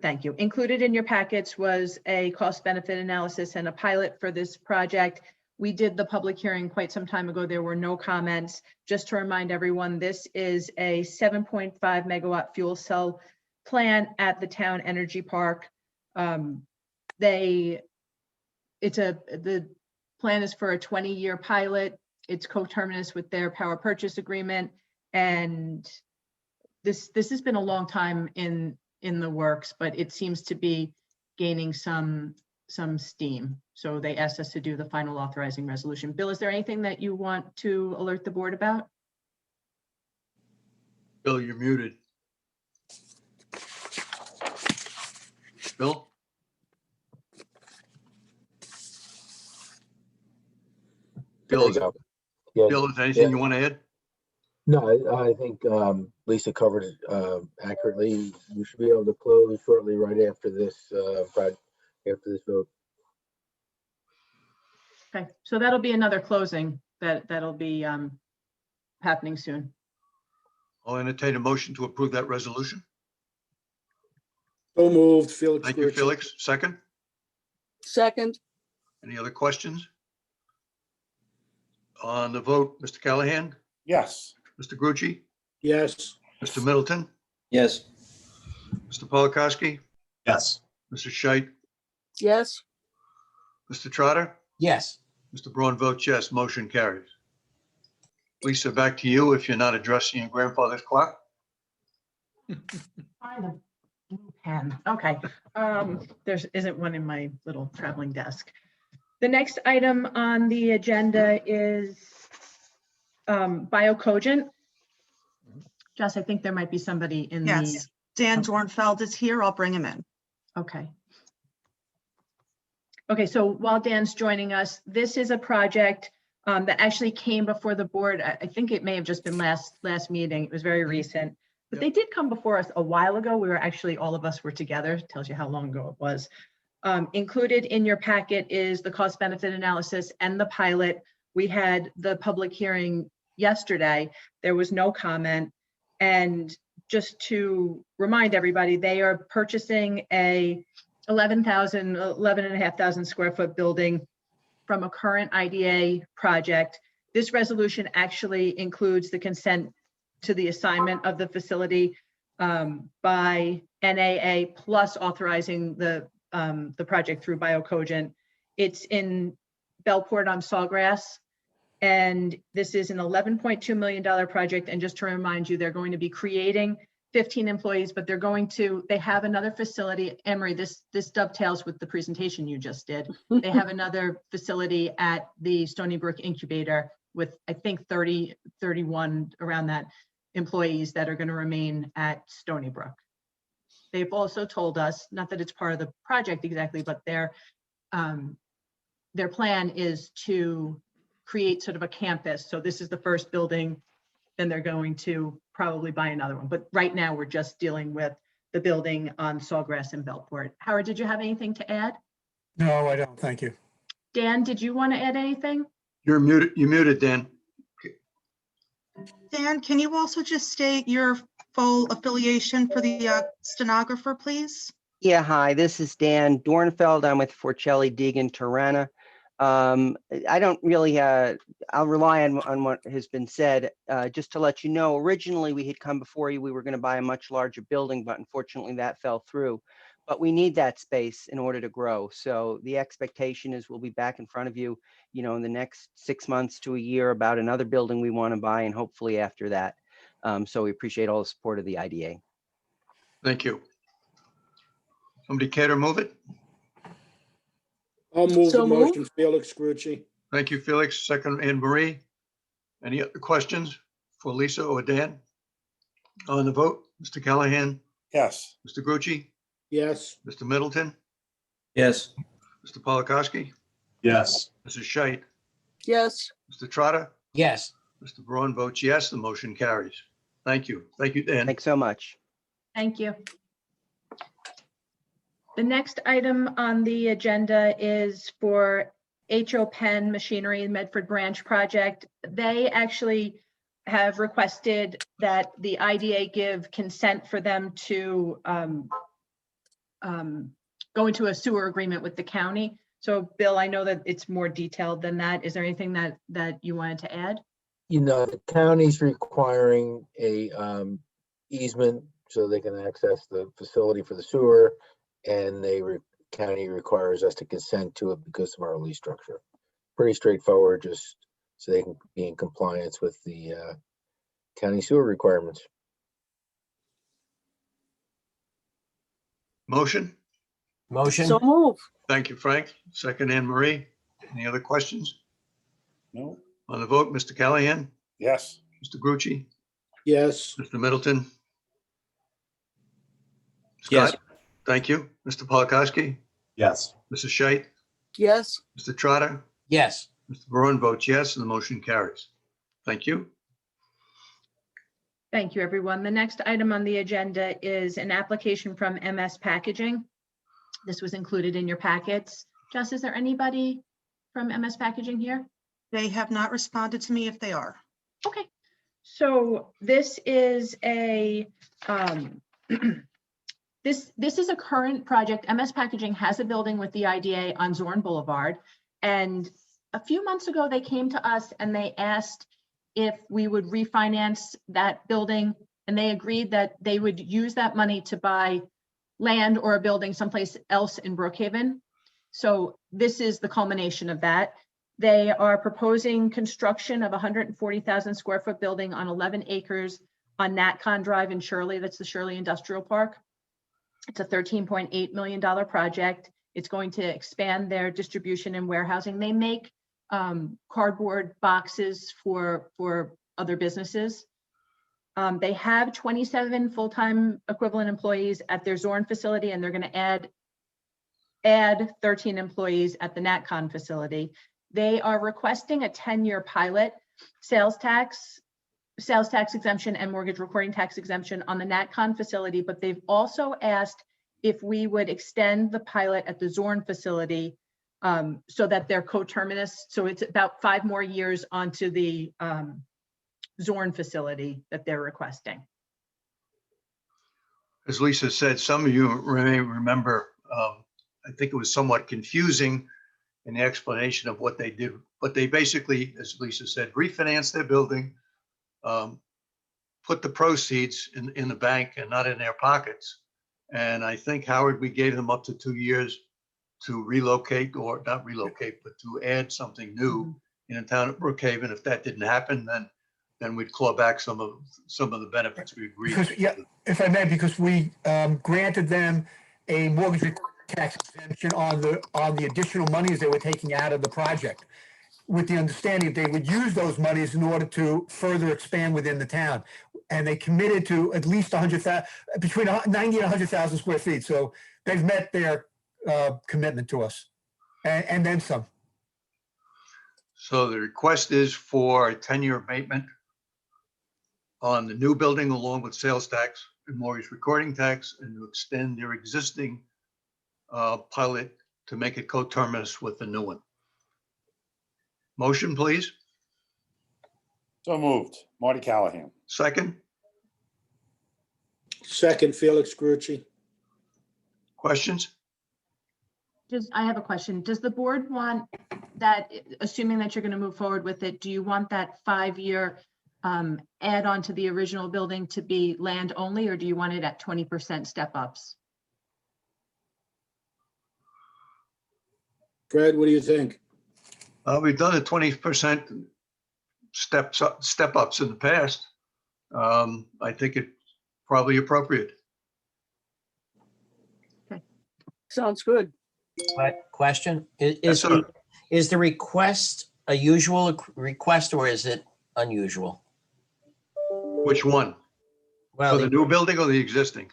Thank you. Included in your packets was a cost benefit analysis and a pilot for this project. We did the public hearing quite some time ago. There were no comments. Just to remind everyone, this is a 7.5 megawatt fuel cell plant at the town energy park. The plan is for a 20-year pilot. It's coterminous with their power purchase agreement. And this has been a long time in the works, but it seems to be gaining some steam. So they asked us to do the final authorizing resolution. Bill, is there anything that you want to alert the board about? Bill, you're muted. Bill? There Bill, you go. Yeah. Bill, is there anything you want to add? No, I think Lisa covered it accurately. We should be able to close shortly right after this vote. Okay, so that'll be another closing that'll be happening soon. I'll entertain a motion to approve that resolution. So moved, Felix. Thank you, Grucci. Felix. Second. Second, Any other questions? On the vote, Mr. Callahan, Yes. Mr. Grucci, Yes. Mr. Middleton, Yes. Mr. Polakowski, Yes. Mr. Scheit, yes, Mr. Trotter, Yes. Mr. Braun votes yes, motion carries. Lisa, back to you if you're not addressing your grandfather's clock. Find a blue pen. Okay, there isn't one in my little traveling desk. The next item on the agenda is BioCogent. Jess, I think there might be somebody in the. Yes, Dan Dornfeld is here. I'll bring him in. Okay. Okay, so while Dan's joining us, this is a project that actually came before the board. I think it may have just been last meeting. It was very recent, but they did come before us a while ago. We were actually, all of us were together. Tells you how long ago it was. Included in your packet is the cost benefit analysis and the pilot. We had the public hearing yesterday. There was no comment. And just to remind everybody, they are purchasing a 11,500 square foot building from a current IDA project. This resolution actually includes the consent to the assignment of the facility by NAA, plus authorizing the project through BioCogent. It's in Bellport on Sawgrass, and this is an $11.2 million project. And just to remind you, they're going to be creating 15 employees, but they have another facility. Emery, this dovetails with the presentation you just did. They have another facility at the Stony Brook incubator with, I think, 31 around that employees that are going to remain at Stony Brook. They've also told us, not that it's part of the project exactly, but they're their plan is to create sort of a campus. So this is the first building, then they're going to probably buy another one. But right now, we're just dealing with the building on Sawgrass and Belport. Howard, did you have anything to add? No, I don't. Thank you. Dan, did you want to add anything? You're muted, Dan. Dan, can you also just state your full affiliation for the stenographer, please? Yeah, hi, this is Dan Dornfeld. I'm with Forcelli, Deegan, Tirana. I don't really, I'll rely on what has been said. Just to let you know, originally we had come before you, we were going to buy a much larger building, but unfortunately that fell through. But we need that space in order to grow. So the expectation is we'll be back in front of you, you know, in the next 6 months to a year about another building we want to buy, and hopefully after that. So we appreciate all the support of the IDA. Thank you. Somebody care to move it? I'll move So the moved. motion, Felix Grucci. Thank you, Felix. Second, Anne Marie. Any other questions for Lisa or Dan? On the vote, Mr. Callahan, Yes. Mr. Grucci, Yes. Mr. Middleton, Yes. Mr. Polakowski, Yes. Mrs. Scheit, Yes, Mr. Trotter, Yes, Mr. Braun votes yes, the motion carries. Thank you. Thank you, Dan. Thanks so much. Thank you. The next item on the agenda is for H.O. Penn Machinery Medford Branch Project. They actually have requested that the IDA give consent for them to go into a sewer agreement with the county. So Bill, I know that it's more detailed than that. Is there anything that you wanted to add? You know, the county's requiring a easement so they can access the facility for the sewer, and county requires us to consent to it because of our lease structure. Pretty straightforward, just so they can be in compliance with the county sewer requirements. Motion? motion. so move. Thank you, Frank. Second, Anne Marie. Any other questions? No. On the vote, Mr. Callahan, Yes. Mr. Grucci, Yes. Mr. Middleton. Yes. Scott, thank you. Mr. Polakowski, Yes. Mrs. Scheit, Yes, Mr. Trotter, Yes, Mr. Braun votes yes, and the motion carries. Thank you. Thank you, everyone. The next item on the agenda is an application from MS Packaging. This was included in your packets. Jess, is there anybody from MS Packaging here? They have not responded to me if they are. Okay, so this is this is a current project. MS Packaging has a building with the IDA on Zorn Boulevard. And a few months ago, they came to us and they asked if we would refinance that building. And they agreed that they would use that money to buy land or a building someplace else in Brookhaven. So this is the culmination of that. They are proposing construction of a 140,000 square foot building on 11 acres on Natcon Drive in Shirley. That's the Shirley Industrial Park. It's a $13.8 million project. It's going to expand their distribution and warehousing. They make cardboard boxes for other businesses. They have 27 full-time equivalent employees at their Zorn facility, and they're going to add 13 employees at the Natcon facility. They are requesting a 10-year pilot sales tax exemption and mortgage recording tax exemption on the Natcon facility, but they've also asked if we would extend the pilot at the Zorn facility so that they're coterminous. So it's about 5 more years onto the Zorn facility that they're requesting. As Lisa said, some of you may remember, I think it was somewhat confusing in the explanation of what they did, but they basically, as Lisa said, refinanced their building, put the proceeds in the bank and not in their pockets. And I think, Howard, we gave them up to 2 years to relocate, or not relocate, but to add something new in the town of Brookhaven. If that didn't happen, then we'd claw back some of the benefits we agreed Because, to. yeah, if I may, because we granted them a mortgage recording tax exemption on the additional monies they were taking out of the project, with the understanding that they would use those monies in order to further expand within the town. And they committed to at least 100,000, between 90 and 100,000 square feet. So they've met their commitment to us. and then some. So the request is for a 10-year abatement on the new building along with sales tax and mortgage recording tax, and to extend their existing pilot to make it coterminous with the new one. Motion, please. So moved. Marty Callahan. Second, Second, Felix Grucci. questions? I have a question. Does the board want that, assuming that you're going to move forward with it, do you want that 5-year add-on to the original building to be land only, or do you want it at 20% step ups? Fred, what do you think? We've done a 20% step ups in the past. I think it's probably appropriate. Sounds good. Question, Yes, sir. is the request a usual request or is it unusual? Which one? Well, For the new building or the existing?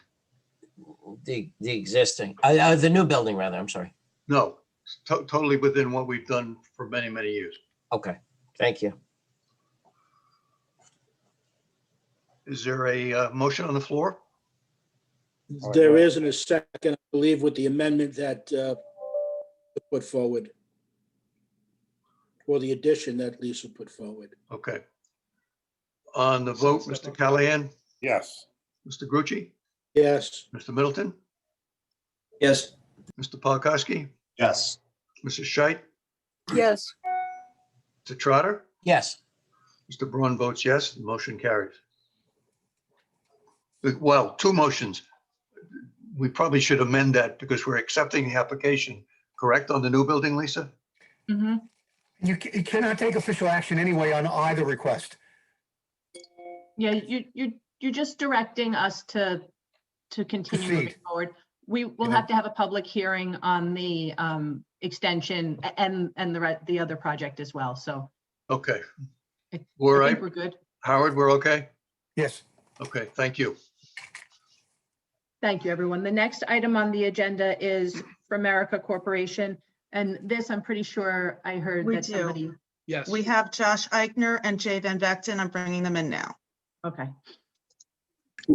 the existing, the new building rather, I'm sorry. No, it's totally within what we've done for many, many years. Okay, thank you. Is there a motion on the floor? There isn't a second, I believe, with the amendment that put forward. Or the addition that Lisa put forward. Okay. On the vote, Mr. Callahan, Yes. Mr. Grucci, Yes. Mr. Middleton, Yes. Mr. Polakowski, Yes. Mrs. Scheit, Yes. Mr. Trotter, Yes, Mr. Braun votes yes, the motion carries. Well, two motions. We probably should amend that because we're accepting the application, correct, on the new building, Lisa? Mm-hmm. You cannot take official action anyway on either request. Yeah, you're just directing us to continue moving Proceed. forward. We will Yeah. have to have a public hearing on the extension and the other project as well. So Okay, I all think right. we're good. Howard, we're okay? Yes. Okay, thank you. Thank you, everyone. The next item on the agenda is for America Corporation. And this, I'm pretty sure I heard We that do. somebody, Yes. We have Josh Eichner and Jay Van Vecten. I'm bringing them in now. okay.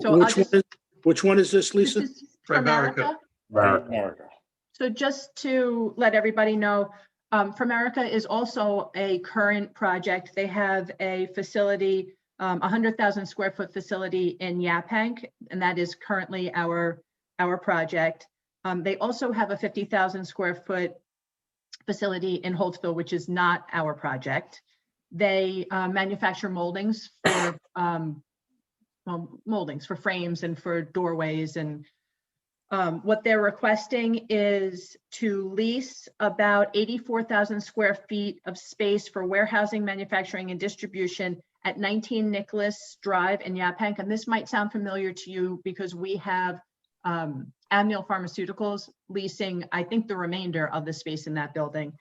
So I'll just- Which one is this, This Lisa? is For America. America. So just to let everybody know, For America is also a current project. They have a facility, 100,000 square foot facility in Yaphank, and that is currently our project. They also have a 50,000 square foot facility in Holtzville, which is not our project. They manufacture moldings for moldings for frames and for doorways. And what they're requesting is to lease about 84,000 square feet of space for warehousing, manufacturing, and distribution at 19 Nicholas Drive in Yaphank. And this might sound familiar to you because we have Amneal Pharmaceuticals leasing, I think, the remainder of the space in that building.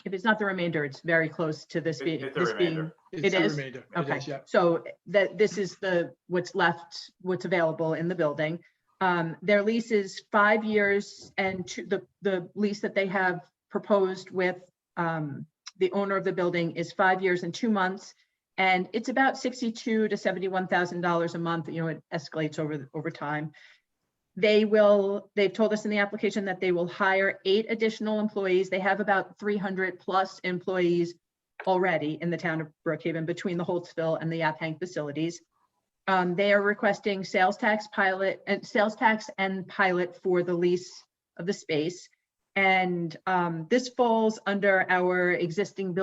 If it's not the remainder, it's very close to this being. It's the remainder. It is? Okay, so that this is what's left, what's available in the building. Their lease is 5 years, and the lease that they have proposed with the owner of the building is 5 years and 2 months, and it's about $62,000 to $71,000 a month. You know, it escalates over time. They've told us in the application that they will hire 8 additional employees. They have about 300 plus employees already in the town of Brookhaven between the Holtzville and the Yaphank facilities. They are requesting sales tax and pilot for the lease of the space. And this falls under our existing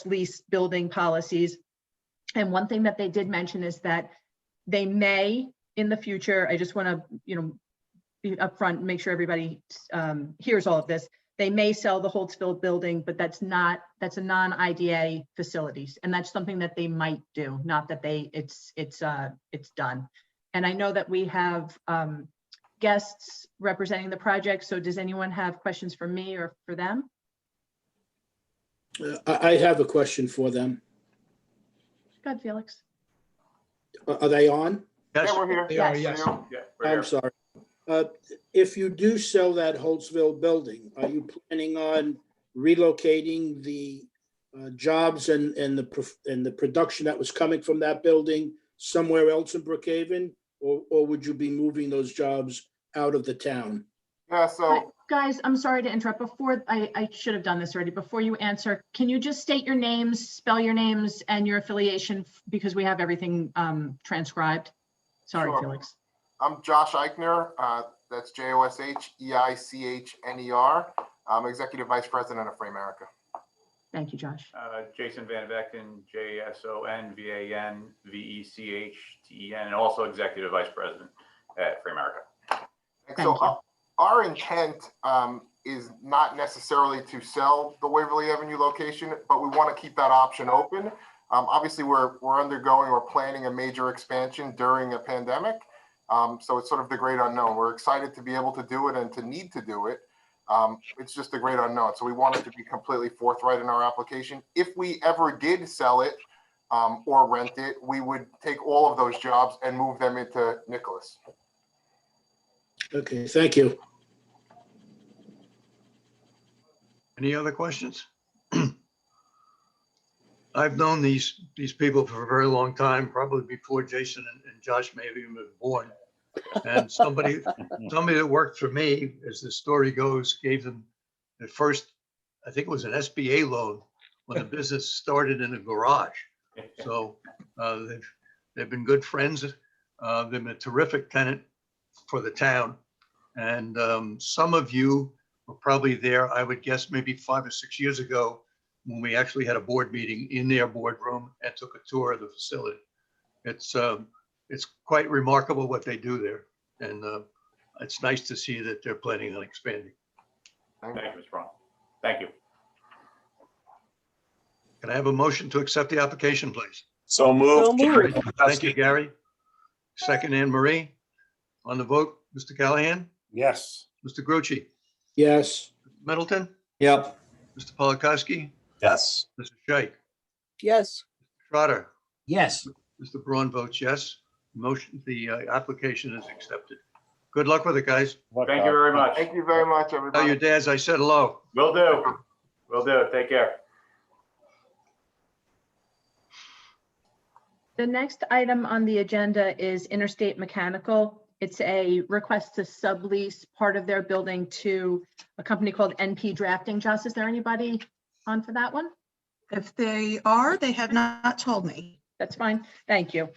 lease building policies. And one thing that they did mention is that they may, in the future, I just want to, be upfront, make sure everybody hears all of this. They may sell the Holtzville building, but that's a non-IDA facilities. And that's something that they might do, not that it's done. And I know that we have guests representing the project. So does anyone have questions for me or for them? I have a question for them. Go ahead, Felix. Are they on? Yes. Yeah, we're here. Yes. Yes. Yeah, we're I'm here. sorry. If you do sell that Holtzville building, are you planning on relocating the jobs and the production that was coming from that building somewhere else in Brookhaven? Or would you be moving those jobs out of the town? Yeah, so Guys, I'm sorry to interrupt. Before, I should have done this already. Before you answer, can you just state your names, spell your names and your affiliation, because we have everything transcribed? Sorry, Sure. Felix. I'm Josh Eichner. That's JOSHEICHNER. I'm Executive Vice President of Free America. Thank you, Josh. Jason Van Vechten, JSONVANVECHTEN, and also Executive Vice President at Free America. So our intent is not necessarily to sell the Waverly Avenue location, but we want to keep that option open. Obviously, we're planning a major expansion during a pandemic. So it's sort of the great unknown. We're excited to be able to do it and to need to do it. It's just a great unknown. So we wanted to be completely forthright in our application. If we ever did sell it or rent it, we would take all of those jobs and move them into Nicholas. Okay, thank you. Any other questions? I've known these people for a very long time, probably before Jason and Josh may have even been born. And somebody that worked for me, as the story goes, gave them the first, I think it was an SBA loan when the business started in a garage. So they've been good friends. They've been a terrific tenant for the town. And some of you were probably there, I would guess maybe 5 or 6 years ago, when we actually had a board meeting in their boardroom and took a tour of the facility. It's quite remarkable what they do there. And it's nice to see that they're planning on expanding. Thank you, Mr. Braun. Thank you. Can I have a motion to accept the application, please? So moved. moved. Thank you, Gary. Second, Anne Marie. On the vote, Mr. Callahan, Yes. Mr. Grucci, Yes. Middleton, Yep. Mr. Polakowski, Yes. Mr. Scheich, Yes. Trotter, Yes. Mr. Braun votes yes. Motion, the application is accepted. Good luck with it, guys. Thank you very much. Thank you very much, Tell everybody. your dads I said hello. Will do. Will do. Take care. The next item on the agenda is Interstate Mechanical. It's a request to sublease part of their building to a company called NP Drafting. Joss, is there anybody on for that one? If they are, they have not told me. That's fine. Thank you.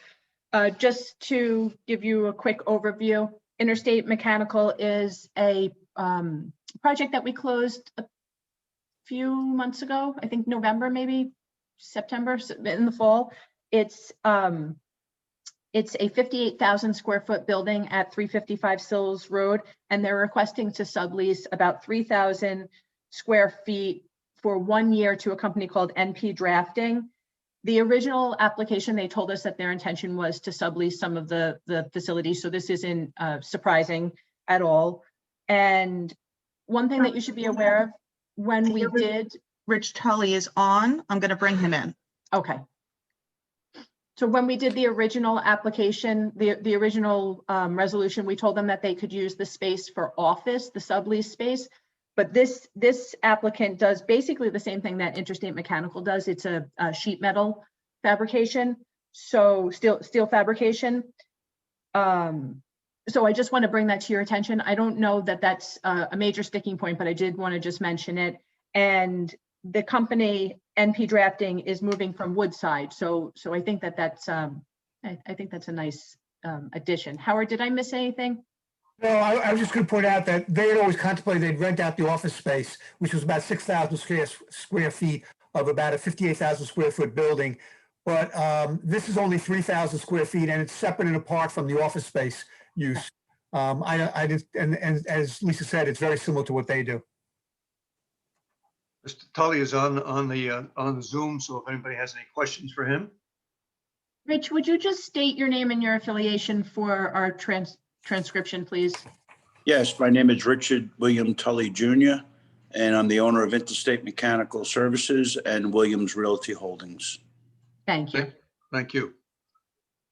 Just to give you a quick overview, Interstate Mechanical is a project that we closed a few months ago, I think November, maybe September, in the fall. It's a 58,000 square foot building at 355 Sills Road, and they're requesting to sublease about 3,000 square feet for 1 year to a company called NP Drafting. The original application, they told us that their intention was to sublease some of the facilities, so this isn't surprising at all. And one thing that you should be aware of, when we did... Rich Tully is on. I'm going to bring him in. Okay. So when we did the original application, the original resolution, we told them that they could use the space for office, the sublease space. But this applicant does basically the same thing that Interstate Mechanical does. It's a sheet metal fabrication, so steel fabrication. So I just want to bring that to your attention. I don't know that that's a major sticking point, but I did want to just mention it. And the company NP Drafting is moving from Woodside, so I think that that's I think that's a nice addition. Howard, did I miss anything? No, I was just going to point out that they had always contemplated they'd rent out the office space, which was about 6,000 square feet of about a 58,000 square foot building. But this is only 3,000 square feet, and it's separate and apart from the office space use. And as Lisa said, it's very similar to what they do. Mr. Tully is on the Zoom, so if anybody has any questions for him. Rich, would you just state your name and your affiliation for our transcription, please? Yes, my name is Richard William Tully Jr., and I'm the owner of Interstate Mechanical Services and Williams Realty Holdings. Thank you. Thank you.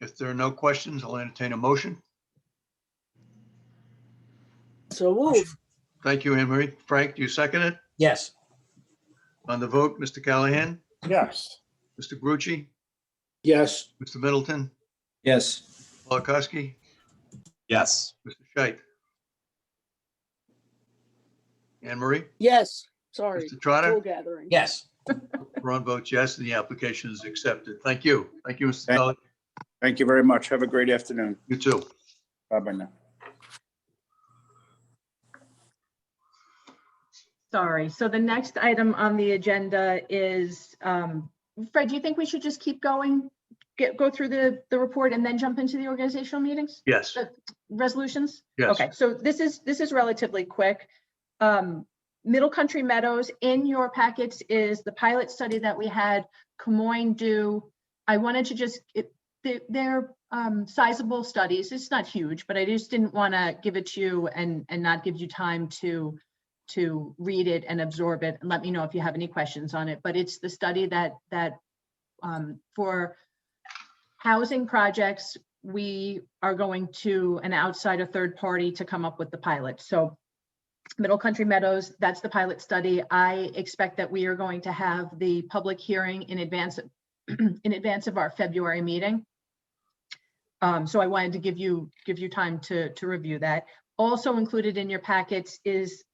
If there are no questions, I'll entertain a motion. So move. Thank you, Anne Marie. Frank, do you second it? Yes. On the vote, Mr. Callahan, Yes. Mr. Grucci, Yes. Mr. Middleton, Yes. Polakowski, Yes. Mr. Scheit. Anne Marie, Yes, sorry. Mr. Trotter? Full gathering. Yes. Ron votes yes, and the application is accepted. Thank you. Thank you, Mr. Thank- Tully. Thank you very much. Have a great afternoon. You too. Bye-bye now. Sorry. So the next item on the agenda is, Fred, do you think we should just keep going? Go through the report and then jump into the organizational meetings? Yes. Resolutions? Yes. Okay, so this is relatively quick. Middle Country Meadows, in your packets is the pilot study that we had Camoin do. I wanted to just, they're sizable studies. It's not huge, but I just didn't want to give it to you and not give you time to read it and absorb it, and let me know if you have any questions on it. But it's the study that for housing projects, we are going to an outside, a third party to come up with the pilot. So Middle Country Meadows, that's the pilot study. I expect that we are going to have the public hearing in advance of our February meeting. So I wanted to give you time to review that. Also included in your packets is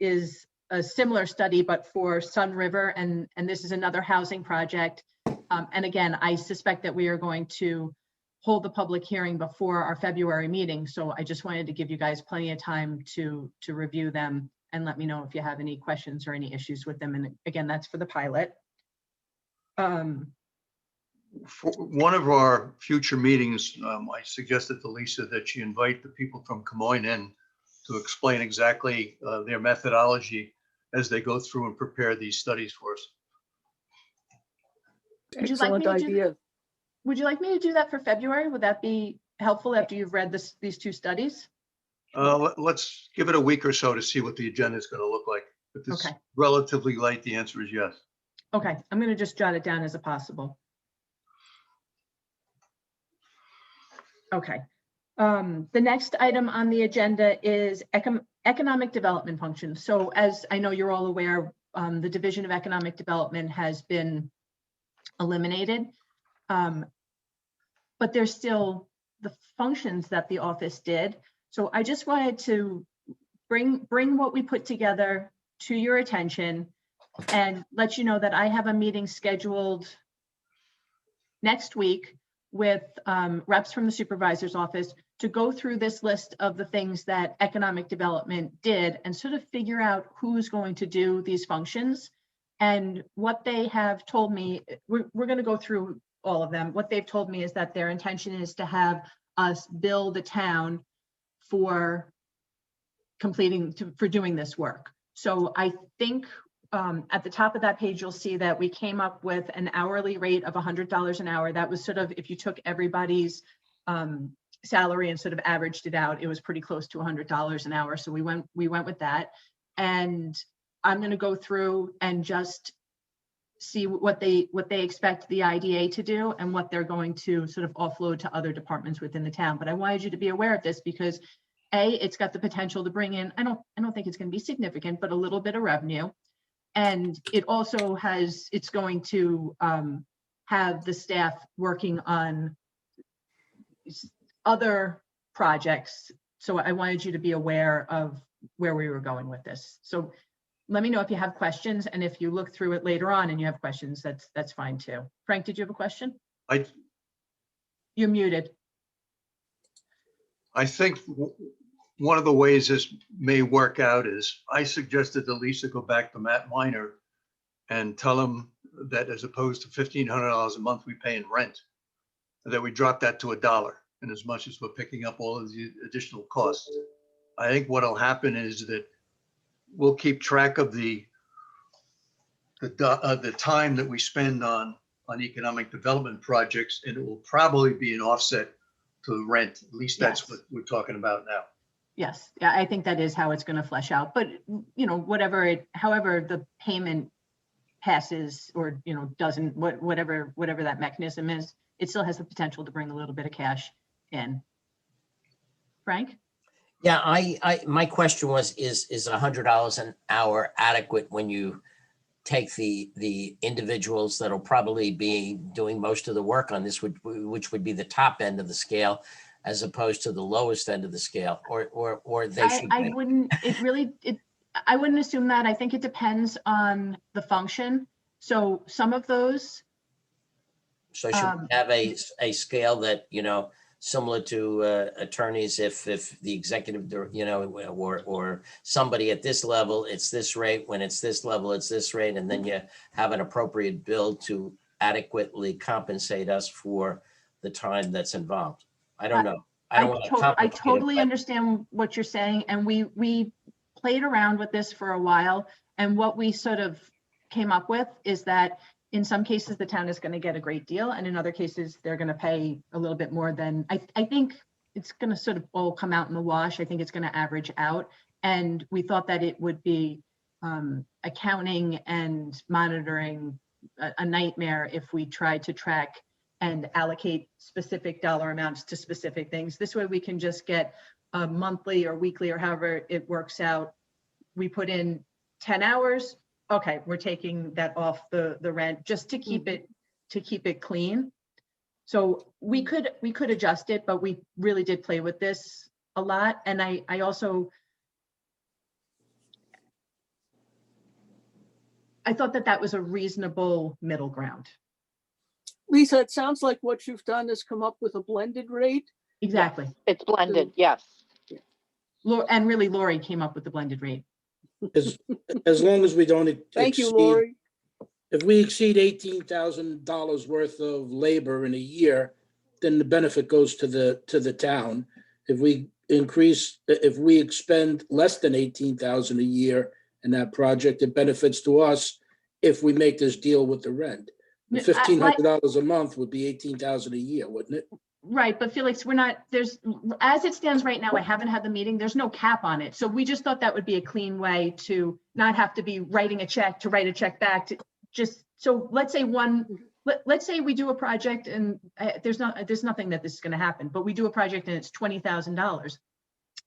a similar study, but for Sun River, and this is another housing project. And again, I suspect that we are going to hold the public hearing before our February meeting. So I just wanted to give you guys plenty of time to review them and let me know if you have any questions or any issues with them. And again, that's for the pilot. For one of our future meetings, I suggested to Lisa that she invite the people from Camoin in to explain exactly their methodology as they go through and prepare these studies for us. Would you like me Excellent to idea. Would you like me to do that for February? Would that be helpful after you've read these two studies? Let's give it a week or so to see what the agenda is going to look like. If it's Okay. relatively light, the answer is yes. Okay, I'm going to just jot it down as a possible. Okay. The next item on the agenda is economic development functions. So as I know you're all aware, the Division of Economic Development has been eliminated. But there's still the functions that the office did. So I just wanted to bring what we put together to your attention and let you know that I have a meeting scheduled next week with reps from the supervisor's office to go through this list of the things that economic development did and sort of figure out who's going to do these functions. And what they have told me, we're going to go through all of them. What they've told me is that their intention is to have us bill the town for for doing this work. So I think at the top of that page, you'll see that we came up with an hourly rate of $100 an hour. That was sort of, if you took everybody's salary and sort of averaged it out, it was pretty close to $100 an hour. So we went with that. And I'm going to go through and just see what they expect the IDA to do and what they're going to sort of offload to other departments within the town. But I wanted you to be aware of this because it's got the potential to bring in, I don't think it's going to be significant, but a little bit of revenue. And it also it's going to have the staff working on other projects. So I wanted you to be aware of where we were going with this. So let me know if you have questions, and if you look through it later on and you have questions, that's fine too. Frank, did you have a question? You're muted. I think one of the ways this may work out is I suggested to Lisa go back to Matt Miner and tell him that as opposed to $1,500 a month we pay in rent, that we drop that to $1. And as much as we're picking up all of the additional costs, I think what'll happen is that we'll keep track of the time that we spend on economic development projects, and it will probably be an offset to the rent. At least that's Yes. what we're talking about now. Yes, yeah, I think that is how it's going to flesh out. But however the payment passes or doesn't, whatever that mechanism is, it still has the potential to bring a little bit of cash in. Frank? Yeah, my question was, is $100 an hour adequate when you take the individuals that'll probably be doing most of the work on this, which would be the top end of the scale, as opposed to the lowest end of the scale, or they should I be? wouldn't, I wouldn't assume that. I think it depends on the function. So some of those, So should we have a scale that, similar to attorneys, if the executive, or somebody at this level, it's this rate, when it's this level, it's this rate, and then you have an appropriate bill to adequately compensate us for the time that's involved? I don't know. I don't want to I complicate it, totally but understand what you're saying, and we played around with this for a while, and what we sort of came up with is that in some cases, the town is going to get a great deal, and in other cases, they're going to pay a little bit more than, I think it's going to sort of all come out in the wash. I think it's going to average out. And we thought that it would be accounting and monitoring a nightmare if we tried to track and allocate specific dollar amounts to specific things. This way we can just get a monthly or weekly or however it works out. We put in 10 hours. Okay, we're taking that off the rent just to keep it clean. So we could adjust it, but we really did play with this a lot. And I also thought that was a reasonable middle ground. Lisa, it sounds like what you've done is come up with a blended rate. Exactly. It's blended, yes. And really Lori came up with the blended rate. As long as we don't Thank you, exceed, Lori. if we exceed $18,000 worth of labor in a year, then the benefit goes to the town. If we expend less than 18,000 a year in that project, it benefits to us if we make this deal with the rent. $1,500 a month would be 18,000 a year, wouldn't it? Right, but Felix, as it stands right now, I haven't had the meeting, there's no cap on it. So we just thought that would be a clean way to not have to be writing a check, to write a check back, to just, so let's say let's say we do a project and there's nothing that this is gonna happen, but we do a project and it's $20,000.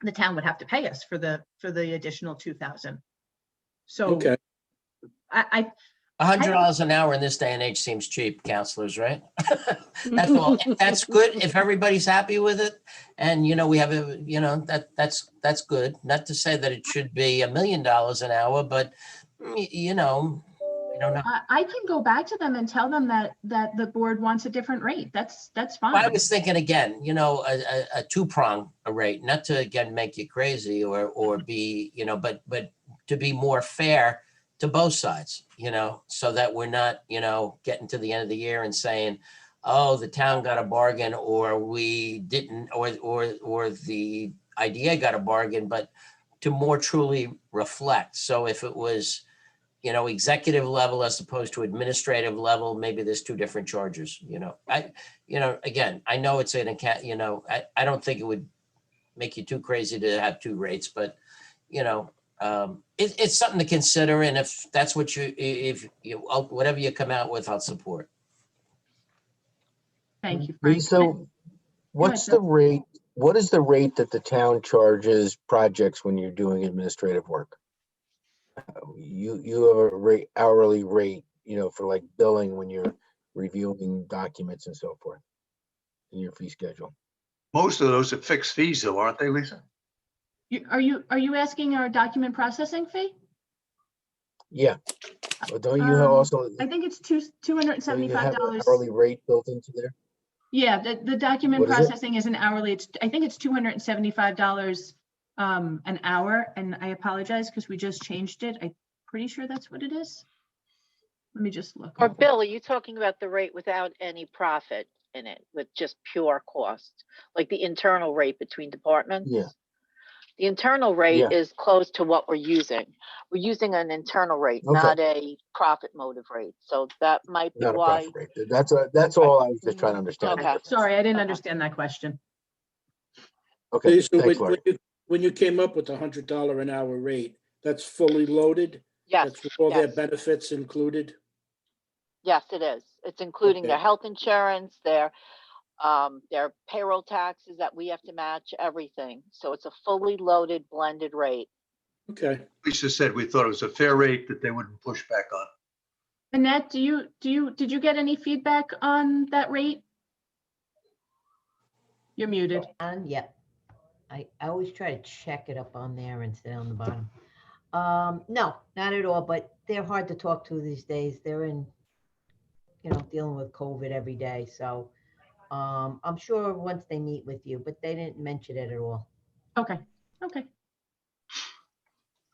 The town would have to pay us for the additional 2,000. So okay. $100 an hour in this day and age seems cheap, counselors, right? That's all. That's good if everybody's happy with it. And, we have that's good. Not to say that it should be $1 million an hour, but I don't know. I can go back to them and tell them that the board wants a different rate. That's fine. Well, I was thinking again, a two-prong rate, not to again make you crazy or be, but to be more fair to both sides, so that we're not, getting to the end of the year and saying, oh, the town got a bargain, or we didn't, or the IDA got a bargain, but to more truly reflect. So if it was, executive level as opposed to administrative level, maybe there's two different charges, again, I know it's an account, I don't think it would make you too crazy to have two rates, but, it's something to consider. And if that's what whatever you come out with, I'll support. Thank you, Frank. Lisa, what's the rate? What is the rate that the town charges projects when you're doing administrative work? You have a hourly rate, for like billing when you're reviewing documents and so forth in your fee schedule. Most of those are fixed fees though, aren't they, Lisa? Are you asking our document processing fee? Yeah. But don't you also? I think it's $275. Hourly rate built into there? Yeah, the document What is it? processing is an hourly. I think it's $275 an hour, and I apologize because we just changed it. I'm pretty sure that's what it is. Let me just look. Or Bill, are you talking about the rate without any profit in it, with just pure cost, like the internal rate between departments? Yeah. The internal rate Yeah. is close to what we're using. We're using an internal rate, Okay. not a profit motive rate. So that might be Not a why. profit rate. That's all I was just trying to understand. Okay. Sorry, I didn't understand that question. Okay, So thanks, Laurie. when you came up with the $100 an hour rate, that's fully loaded? Yes. That's with all their yes. benefits included? Yes, it is. It's including their Okay. health insurance, their Their payroll taxes that we have to match, everything. So it's a fully loaded blended rate. Okay. Lisa said we thought it was a fair rate that they wouldn't push back on. Annette, did you get any feedback on that rate? You're muted. And yeah, I always try to check it up on there and stay on the bottom. No, not at all, but they're hard to talk to these days. They're in, dealing with COVID every day. So I'm sure once they meet with you, but they didn't mention it at all. Okay.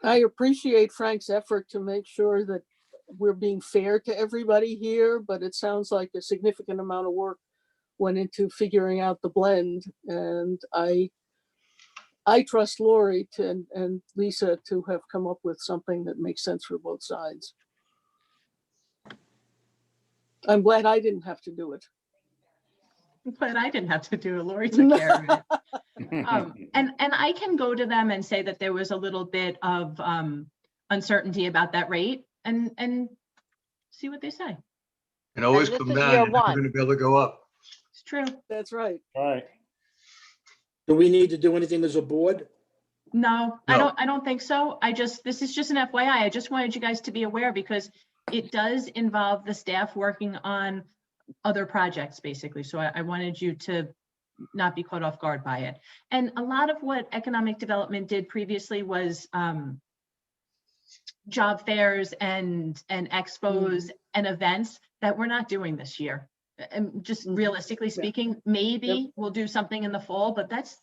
I appreciate Frank's effort to make sure that we're being fair to everybody here, but it sounds like a significant amount of work went into figuring out the blend. And I trust Lori and Lisa to have come up with something that makes sense for both sides. I'm glad I didn't have to do it. But I didn't have to do it. Lori took care of it. And I can go to them and say that there was a little bit of uncertainty about that rate and see what they say. And always And this come is down, year you're never one. going to be able to go up. It's true. That's right. All right. Do we need to do anything as a board? No, No. I don't think so. This is just an FYI. I just wanted you guys to be aware because it does involve the staff working on other projects, basically. So I wanted you to not be caught off guard by it. And a lot of what economic development did previously was job fairs and expos and events that we're not doing this year. And just realistically speaking, maybe we'll do something in the fall, but that's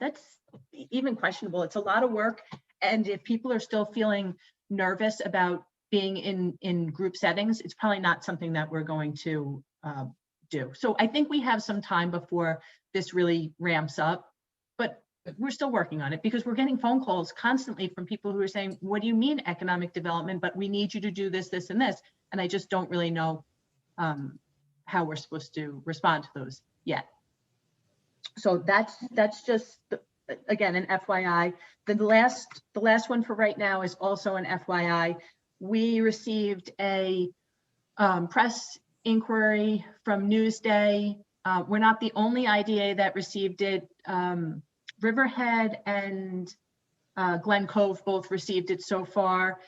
even questionable. It's a lot of work. And if people are still feeling nervous about being in group settings, it's probably not something that we're going to do. So I think we have some time before this really ramps up, but we're still working on it because we're getting phone calls constantly from people who are saying, what do you mean economic development? But we need you to do this, this, and this. And I just don't really know how we're supposed to respond to those yet. So that's just, again, an FYI. The last one for right now is also an FYI. We received a press inquiry from Newsday. We're not the only IDA that received it. Riverhead and Glen Cove both received it so far.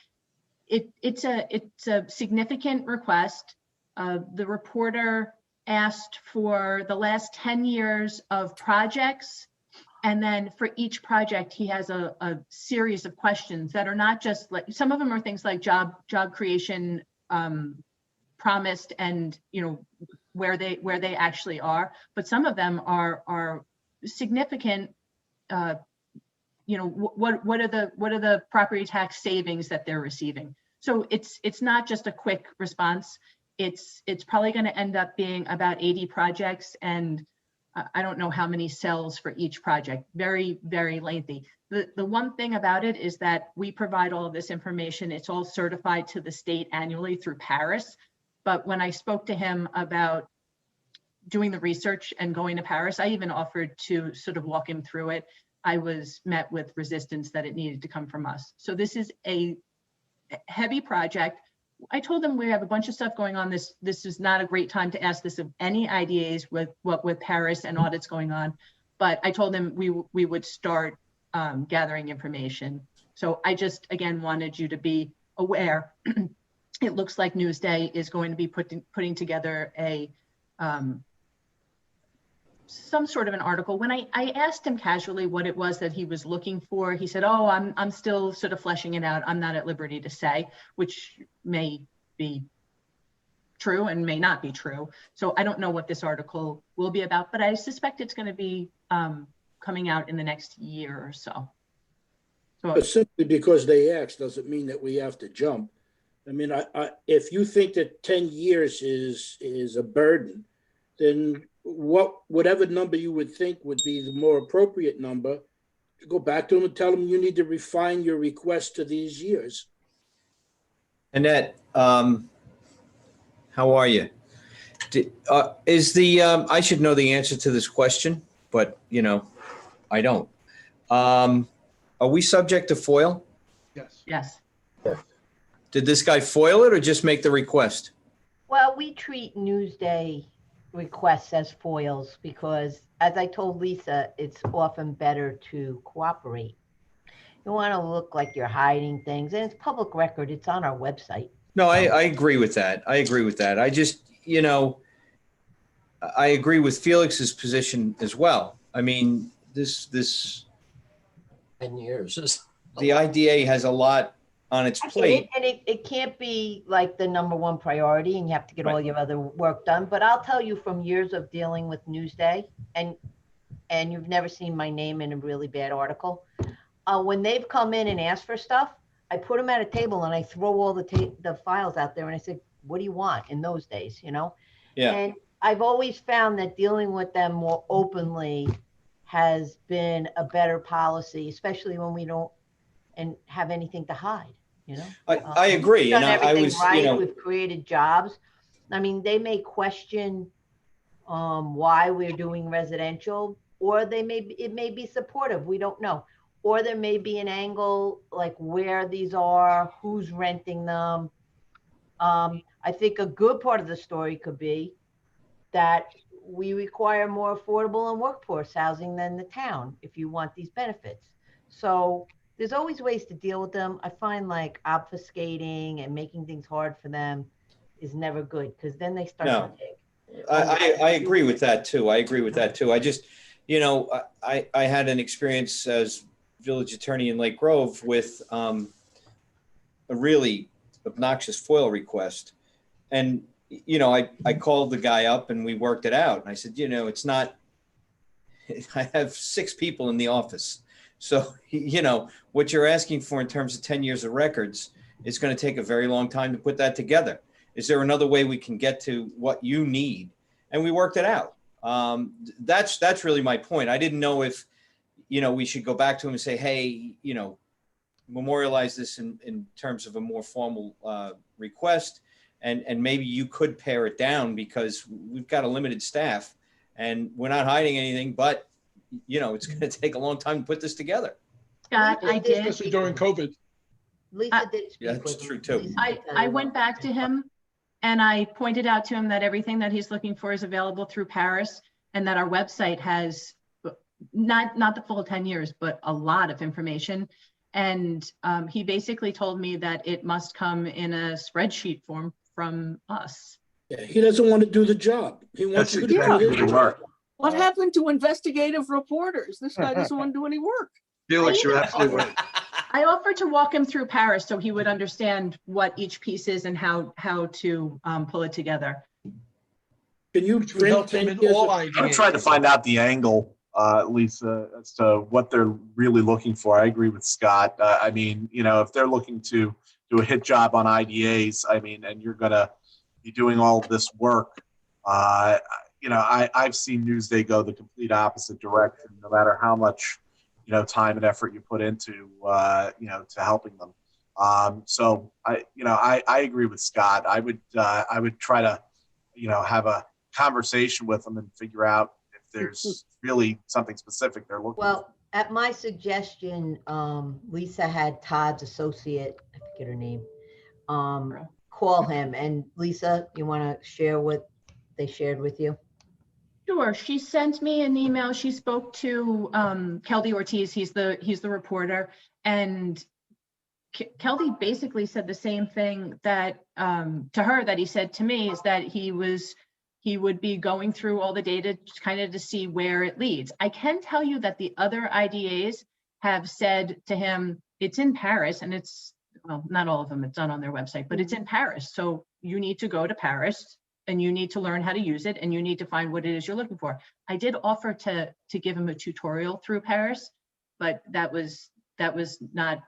It's a significant request. The reporter asked for the last 10 years of projects. And then for each project, he has a series of questions that are not just like, some of them are things like job creation promised and, where they actually are. But some of them are significant, what are the property tax savings that they're receiving? So it's not just a quick response. It's probably going to end up being about 80 projects, and I don't know how many cells for each project. Very, very lengthy. The one thing about it is that we provide all of this information. It's all certified to the state annually through Paris. But when I spoke to him about doing the research and going to Paris, I even offered to sort of walk him through it. I was met with resistance that it needed to come from us. So this is a heavy project. I told them we have a bunch of stuff going on. This is not a great time to ask this of any IDAs with Paris and audits going on. But I told them we would start gathering information. So I just, again, wanted you to be aware. It looks like Newsday is going to be putting together a some sort of an article. When I asked him casually what it was that he was looking for, he said, oh, I'm still sort of fleshing it out. I'm not at liberty to say, which may be true and may not be true. So I don't know what this article will be about, but I suspect it's going to be coming out in the next year or so. But simply because they asked doesn't mean that we have to jump. I mean, if you think that 10 years is a burden, then whatever number you would think would be the more appropriate number, go back to them and tell them you need to refine your request to these years. Annette, how are you? I should know the answer to this question, but I don't. Are we subject to FOIL? Yes. Did this guy FOIL it or just make the request? Well, we treat Newsday requests as foils because, as I told Lisa, it's often better to cooperate. You want to look like you're hiding things, and it's public record. It's on our website. No, I agree with that. I agree with that. I just, I agree with Felix's position as well. I mean, this 10 years is the IDA has a lot on its I get plate. it, and it can't be like the number one priority, and you have to get all Right. your other work done. But I'll tell you from years of dealing with Newsday, and you've never seen my name in a really bad article. When they've come in and asked for stuff, I put them at a table and I throw all the files out there and I said, "What do you want?" In those days, Yeah. And I've always found that dealing with them more openly has been a better policy, especially when we don't and have anything to hide. I agree. We've done And I everything was, right. We've created jobs. I mean, they may question why we're doing residential, or it may be supportive. We don't know. Or there may be an angle like where these are, who's renting them. I think a good part of the story could be that we require more affordable and workforce housing than the town if you want these benefits. So there's always ways to deal with them. I find like obfuscating and making things hard for them is never good because then they start to dig. I agree with that too. I agree with that too. I just, I had an experience as village attorney in Lake Grove with a really obnoxious FOIL request. And, I called the guy up and we worked it out. And I said, it's not, I have 6 people in the office. So, what you're asking for in terms of 10 years of records is going to take a very long time to put that together. Is there another way we can get to what you need? And we worked it out. That's really my point. I didn't know if, we should go back to him and say, hey, memorialize this in terms of a more formal request. And maybe you could pare it down because we've got a limited staff and we're not hiding anything, but it's going to take a long time to put this together. Scott, I did. Especially during COVID. Lisa did speak Yeah, that's with true him. too. Lisa I did tell you went about back to him and I pointed out to him that everything that he's looking for is available through Paris and that our website has not the full 10 years, but a lot of information. And he basically told me that it must come in a spreadsheet form from us. Yeah, he doesn't want to do the job. He wants That's you to do exactly his the job. mark. What happened to investigative reporters? This guy doesn't want to do any work. Felix, you're absolutely right. I offered to walk him through Paris so he would understand what each piece is and how to pull it together. Can you Which would help print him 10 in years all of- ideas. I'm trying to find out the angle, Lisa, as to what they're really looking for. I agree with Scott. I mean, if they're looking to do a hit job on IDAs, and you're going to be doing all of this work, I've seen Newsday go the complete opposite direction, no matter how much, time and effort you put into, to helping them. So I agree with Scott. I would try to, have a conversation with them and figure out if there's really something specific they're looking for. Well, at my suggestion, Lisa had Todd's associate, I forget her name, call him. And Lisa, you want to share what they shared with you? Sure. She sent me an email. She spoke to Keldy Ortiz. He's the reporter, and Keldy basically said the same thing that to her that he said to me, is that he would be going through all the data kind of to see where it leads. I can tell you that the other IDAs have said to him, it's in Paris, and well, not all of them, it's not on their website, but it's in Paris. So you need to go to Paris and you need to learn how to use it and you need to find what it is you're looking for. I did offer to give him a tutorial through Paris, but that was not,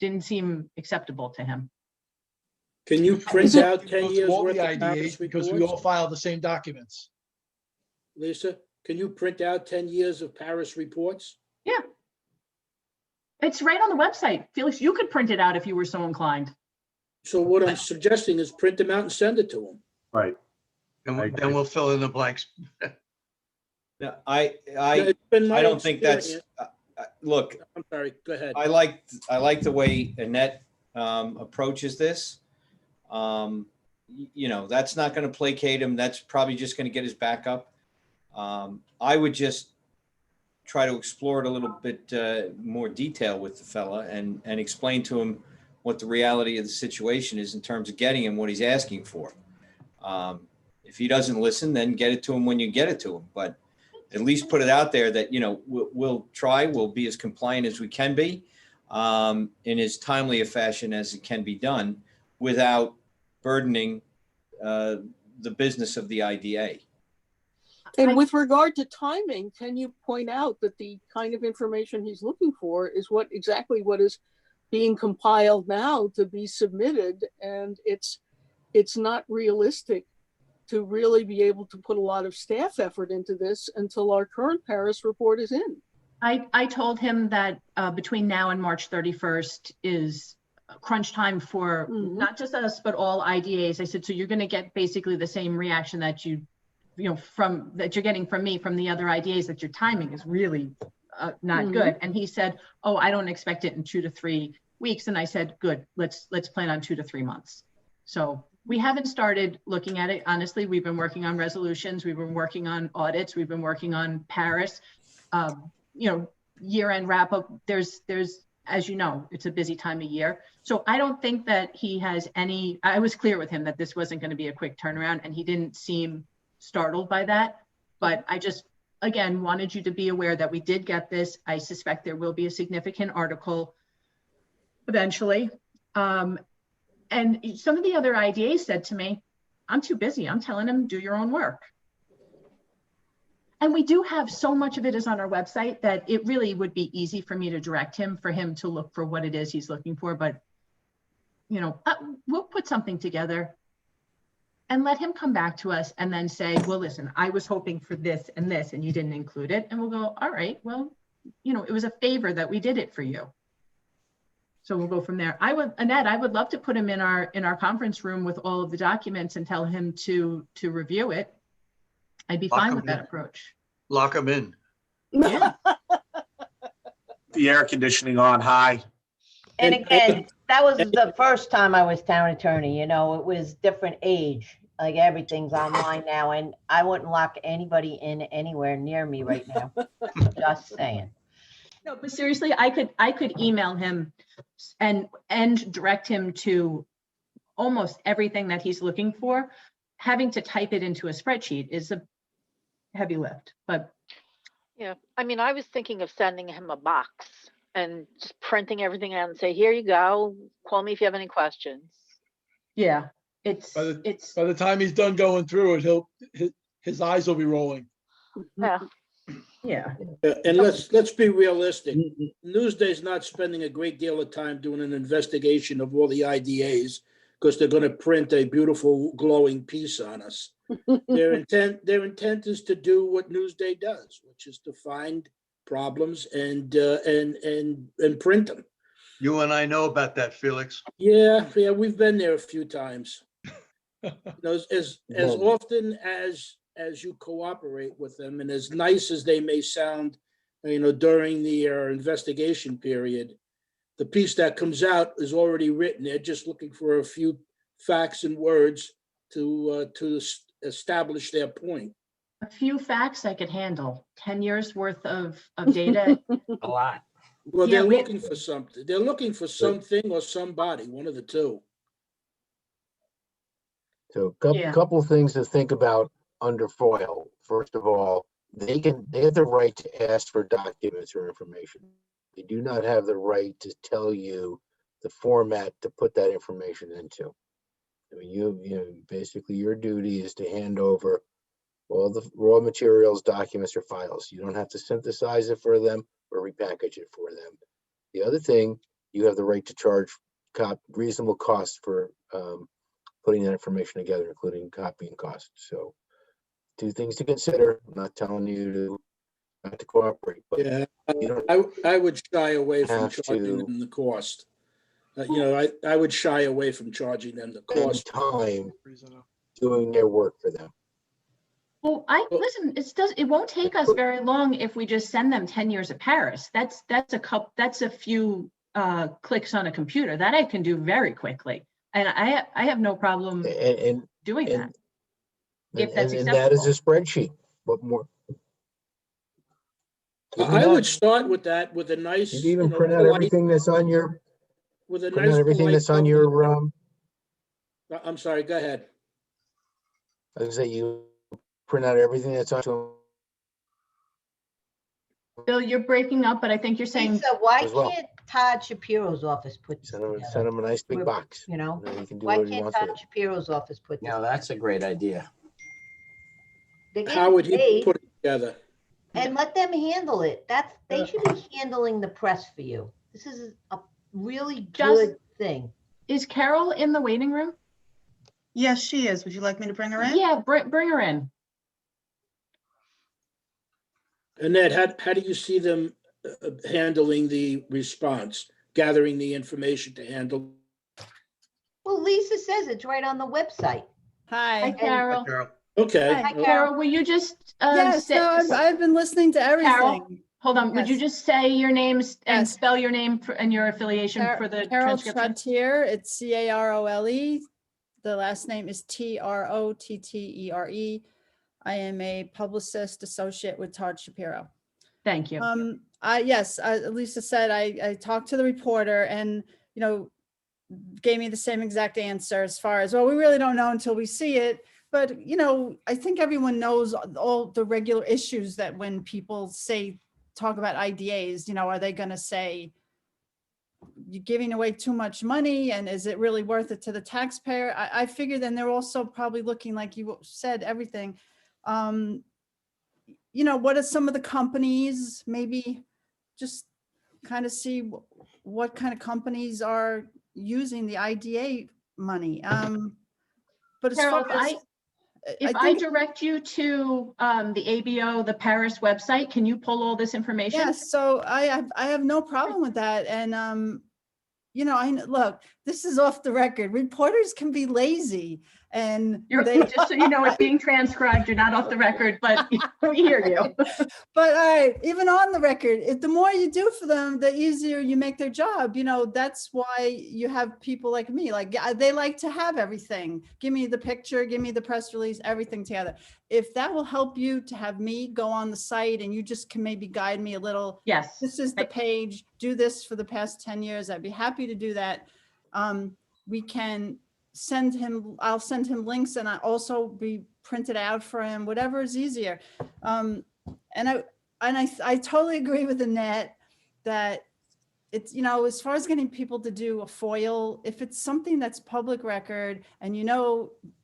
didn't seem acceptable to him. Can you print out 10 years All worth the of Paris IDAs because we reports? all file the same documents. Lisa, can you print out 10 years of Paris reports? Yeah. It's right on the website. Felix, you could print it out if you were so inclined. So what I'm suggesting is print them out and send it to them. Right. And then we'll fill in the blanks. No, It's been my I don't think that's, experience. look, I'm sorry, go ahead. I like the way Annette approaches this. you know, that's not going to placate him. That's probably just going to get his back up. I would just try to explore it a little bit more detail with the fella and explain to him what the reality of the situation is in terms of getting him what he's asking for. If he doesn't listen, then get it to him when you get it to him. But at least put it out there that, you know, we'll try, we'll be as compliant as we can be, in as timely a fashion as it can be done without burdening the business of the IDA. And with regard to timing, can you point out that the kind of information he's looking for is exactly what is being compiled now to be submitted, and it's not realistic to really be able to put a lot of staff effort into this until our current Paris report is in. I told him that between now and March 31st is crunch time for not just us, but all IDAs. I said, so you're going to get basically the same reaction that you're getting from me, from the other IDAs, that your timing is really not good. And he said, oh, I don't expect it in 2 to 3 weeks. And I said, good, let's plan on 2 to 3 months. So we haven't started looking at it. Honestly, we've been working on resolutions. We've been working on audits. We've been working on Paris, year-end wrap up. There's, as you know, it's a busy time of year. So I don't think that he has any, I was clear with him that this wasn't going to be a quick turnaround, and he didn't seem startled by that. But I just, again, wanted you to be aware that we did get this. I suspect there will be a significant article eventually. And some of the other IDAs said to me, I'm too busy. I'm telling him, do your own work. And we do have so much of it is on our website that it really would be easy for me to direct him, for him to look for what it is he's looking for. But, you know, we'll put something together and let him come back to us and then say, well, listen, I was hoping for this and this, and you didn't include it. And we'll go, all right, well, you know, it was a favor that we did it for you. So we'll go from there. Annette, I would love to put him in our conference room with all of the documents and tell him to review it. I'd be fine with that approach. Lock them in. Yeah. The air conditioning on high. And again, that was the first time I was town attorney, you know, it was different age, like everything's online now, and I wouldn't lock anybody in anywhere near me right now. Just saying. No, but seriously, I could email him and direct him to almost everything that he's looking for. Having to type it into a spreadsheet is a heavy lift, but. Yeah, I mean, I was thinking of sending him a box and just printing everything out and say, here you go, call me if you have any questions. Yeah, by the time he's done going through it, his eyes will be rolling. Yeah. Yeah. And let's be realistic. Newsday's not spending a great deal of time doing an investigation of all the IDAs because they're going to print a beautiful glowing piece on us. Their intent is to do what Newsday does, which is to find problems and print them. You and I know about that, Felix. Yeah, we've been there a few times. You know, as often as you cooperate with them, and as nice as they may sound, you know, during the investigation period, the piece that comes out is already written. They're just looking for a few facts and words to establish their point. A few facts I could handle. 10 years worth of data. A lot. Well, they're looking for something. They're looking for something or somebody, one of the two. So couple of things to think about under FOIL. First of all, they have the right to ask for documents or information. They do not have the right to tell you the format to put that information into. I mean, you know, basically your duty is to hand over all the raw materials, documents, or files. You don't have to synthesize it for them or repackage it for them. The other thing, you have the right to charge reasonable costs for putting that information together, including copying costs. So, two things to consider. I'm not telling you not to cooperate, but yeah, I would shy away from charging them the cost. You know, I would shy away from charging them the cost. Time doing their work for them. Well, listen, it won't take us very long if we just send them 10 years of Paris. That's a few clicks on a computer that I can do very quickly. And I have no problem And, doing that. and, If that's and that is a acceptable. spreadsheet. What more? You can I would add- start with that with a nice, You can even you know, print out polite, everything that's on your, with a print out nice everything polite. that's on your, I'm sorry, go ahead. I was gonna say you print out everything that's on Bill, you're breaking up, but I think you're saying, Lisa, why as well. can't Todd Shapiro's office put this Send them together? a nice big We're- box. You know, And then he can do why what he can't wants with Todd it. Shapiro's office put this? Now, that's a great idea. They're How getting would he paid, put it together? and let them handle it. They should be handling the press for you. This is a really Just- good thing. is Carol in the waiting room? Yes, she is. Would you like me to bring her in? Yeah, bring her in. Annette, how do you see them handling the response, gathering the information to handle? Well, Lisa says it's right on the website. Hi, Hi. Carol. Carol. Okay. Hi, Carol. Carol, will you just, Yes, no, I've been listening to Carol, everything. hold on, would you Yes. just say your names and Yes. spell your name and your affiliation for the Carol transcription? Trottier, it's Carole. The last name is Trottere. I am a publicist associate with Todd Shapiro. Thank you. Yes, Lisa said, I talked to the reporter and, gave me the same exact answer as far as, well, we really don't know until we see it. But, I think everyone knows all the regular issues that when people talk about IDAs, are they going to say you're giving away too much money and is it really worth it to the taxpayer? I figured then they're also probably looking, like you said, everything. What are some of the companies, maybe just kind of see what kind of companies are using the IDA money. But as Carol, far as if I direct you to the ABO, the Paris website, can you pull all this information? yes, so I have no problem with that. And look, this is off the record. Reporters can be lazy, and Just so you know, it's being transcribed. You're not off the record, but we hear you. But all right, even on the record, the more you do for them, the easier you make their job. That's why you have people like me. Like they like to have everything. Give me the picture, give me the press release, everything together. If that will help you to have me go on the site and you just can maybe guide me a little. Yes. This is the page. Do this for the past 10 years. I'd be happy to do that. We can I'll send him links and I also be printed out for him, whatever is easier. And I totally agree with Annette that it's, as far as getting people to do a FOIL, if it's something that's public record and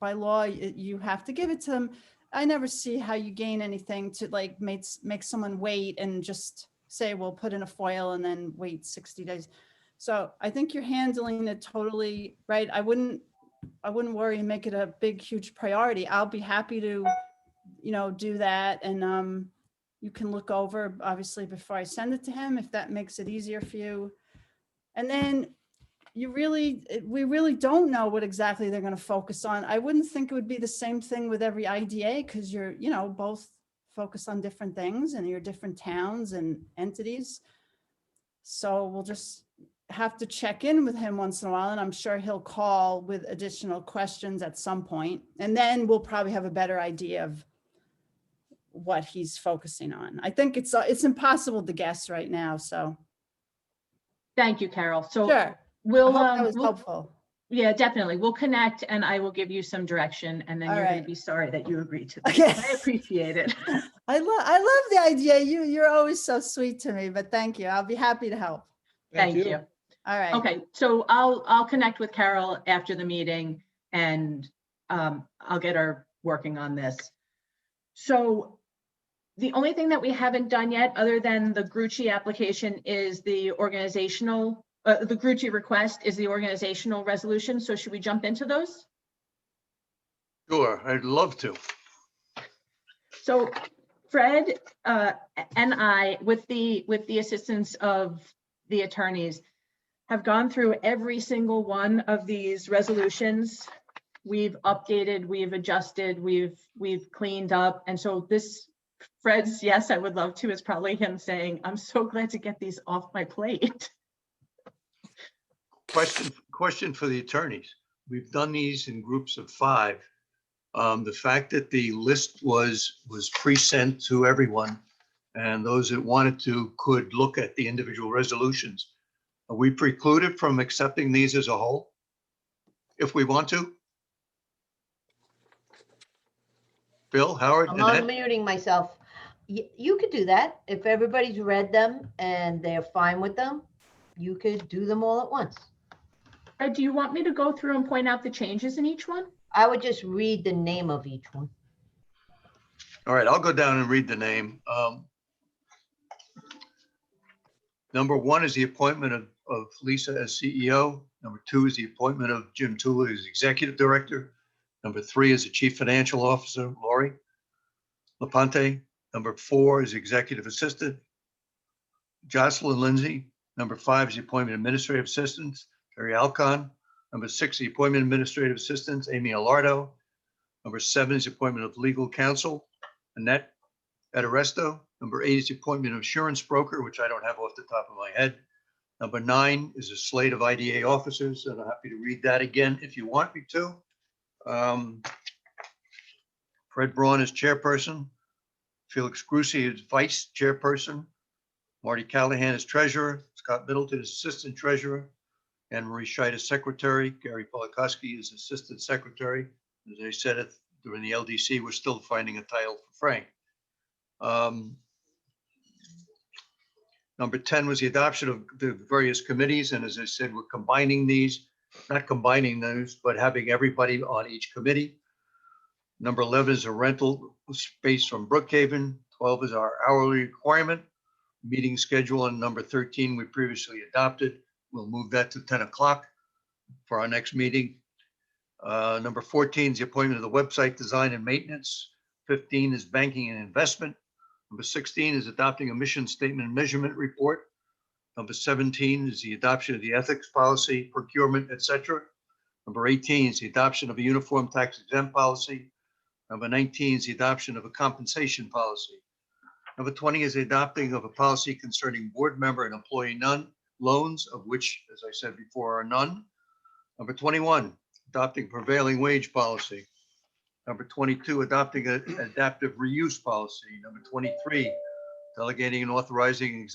by law, you have to give it to them. I never see how you gain anything to like make someone wait and just say, we'll put in a FOIL and then wait 60 days. So I think you're handling it totally right. I wouldn't worry and make it a big, huge priority. I'll be happy to, do that. And you can look over, obviously, before I send it to him, if that makes it easier for you. And then we really don't know what exactly they're going to focus on. I wouldn't think it would be the same thing with every IDA because you're, both focus on different things and you're different towns and entities. So we'll just have to check in with him once in a while, and I'm sure he'll call with additional questions at some point. And then we'll probably have a better idea of what he's focusing on. I think it's impossible to guess right now. So thank you, Carol. So sure. We'll, I hope that was helpful. Yeah, definitely. We'll connect and I will give you some direction and then All you're right. going to be sorry that you agreed to this. Okay. I appreciate it. I love the idea. You're always so sweet to me, but thank you. I'll be happy to help. Thank you. All right. Okay, so I'll connect with Carol after the meeting and I'll get her working on this. So the only thing that we haven't done yet, other than the Grucci application, is the organizational, the Grucci request is the organizational resolution. So should we jump into those? Sure, I'd love to. So Fred and I, with the assistance of the attorneys, have gone through every single one of these resolutions. We've updated, we've adjusted, we've cleaned up. And so this, Fred's yes, I would love to, is probably him saying, I'm so glad to get these off my plate. Question for the attorneys. we've done these in groups of 5. The fact that the list was pre-sent to everyone and those that wanted to could look at the individual resolutions. Are we precluded from accepting these as a whole? If we want to? Bill, Howard, I'm Annette? unmuting myself. You could do that. If everybody's read them and they're fine with them, you could do them all at once. Do you want me to go through and point out the changes in each one? I would just read the name of each one. All right, I'll go down and read the name. Number 1 is the appointment of Lisa as CEO. Number 2 is the appointment of Jim Tula as Executive Director. Number 3 is the Chief Financial Officer, Lori Laponte. Number 4 is Executive Assistant, Jocelyn Lindsay. Number 5 is the appointment Administrative Assistants, Terry Alcon. Number 6, the appointment Administrative Assistants, Amy Alardo. Number 7 is the appointment of Legal Counsel, Annette Aderesto. Number 8 is the appointment of Insurance Broker, which I don't have off the top of my head. Number 9 is a slate of IDA officers, and I'm happy to read that again if you want me to. Fred Braun is chairperson. Felix Grucci is vice chairperson. Marty Callahan is treasurer. Scott Middleton is assistant treasurer. Anne Marie Scheid is secretary. Gary Polakowski is assistant secretary. As I said during the LDC, we're still finding a title for Frank. Number 10 was the adoption of the various committees. And as I said, we're combining these, not combining those, but having everybody on each committee. Number 11 is a rental space from Brookhaven. 12 is our hourly requirement, meeting schedule. And number 13, we previously adopted. We'll move that to 10 o'clock for our next meeting. Number 14 is the appointment of the website design and maintenance. 15 is banking and investment. Number 16 is adopting a mission statement and measurement report. Number 17 is the adoption of the ethics policy, procurement, etc. Number 18 is the adoption of a uniform tax exempt policy. Number 19 is the adoption of a compensation policy. Number 20 is the adopting of a policy concerning board member and employee loans, of which, as I said before, are none. Number 21, adopting prevailing wage policy. Number 22, adopting an adaptive reuse policy. Number 23, delegating and authorizing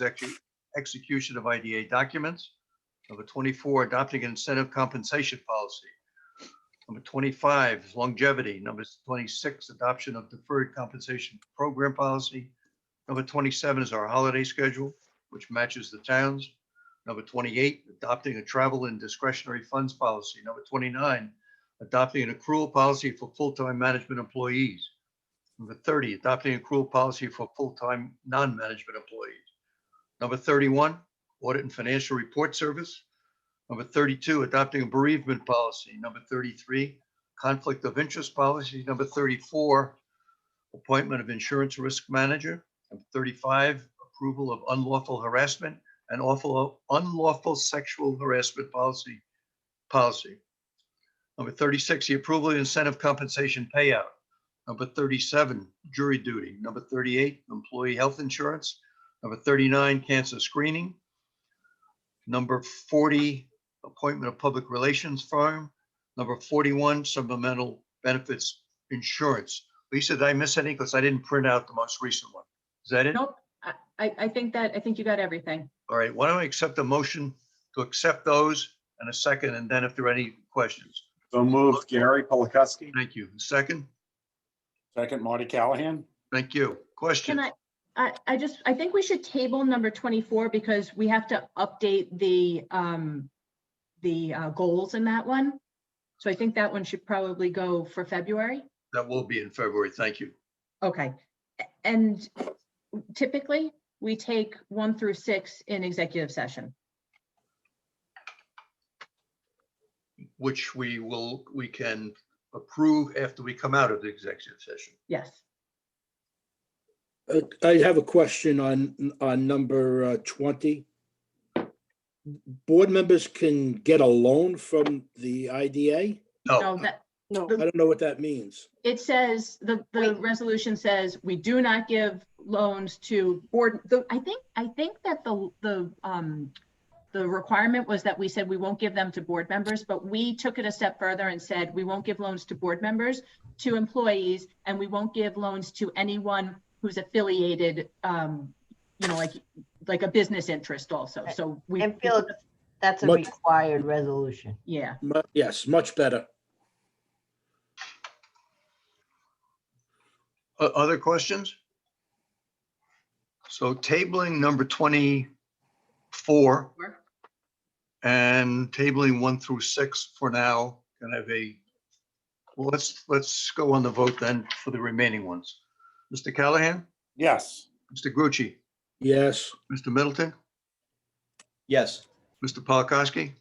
execution of IDA documents. Number 24, adopting an incentive compensation policy. Number 25 is longevity. Number 26, adoption of deferred compensation program policy. Number 27 is our holiday schedule, which matches the towns. Number 28, adopting a travel and discretionary funds policy. Number 29, adopting an accrual policy for full-time management employees. Number 30, adopting accrual policy for full-time non-management employees. Number 31, audit and financial report service. Number 32, adopting a bereavement policy. Number 33, conflict of interest policy. Number 34, appointment of insurance risk manager. Number 35, approval of unlawful harassment and unlawful sexual harassment policy. Number 36, the approval of incentive compensation payout. Number 37, jury duty. Number 38, employee health insurance. Number 39, cancer screening. Number 40, appointment of public relations firm. Number 41, supplemental benefits insurance. Lisa, did I miss any? Because I didn't print out the most recent one. Is that it? Nope. I think you got everything. All right, why don't I accept a motion to accept those and a second, and then if there are any questions. So moved, Gary Polakowski. Thank you. Second? Second, Marty Callahan. Thank you. Question? Can I think we should table number 24 because we have to update the goals in that one. So I think that one should probably go for February. That will be in February. Thank you. Okay. And typically we take 1 through 6 in executive session. Which we can approve after we come out of the executive session. Yes. I have a question on number 20. Board members can get a loan from the IDA? No, I don't know what that means. it says, the resolution says, we do not give loans to board. I think that the the requirement was that we said we won't give them to board members, but we took it a step further and said we won't give loans to board members, to employees, and we won't give loans to anyone who's affiliated, you know, like a business interest also. So we. And Felix, that's a Much- required resolution. Yeah. Yes, much better. Other questions? So tabling number 24 and tabling 1 through 6 for now. Can I have well, let's go on the vote then for the remaining ones. Mr. Callahan? Yes. Mr. Grucci? Yes. Mr. Middleton? Yes. Mr. Polakowski?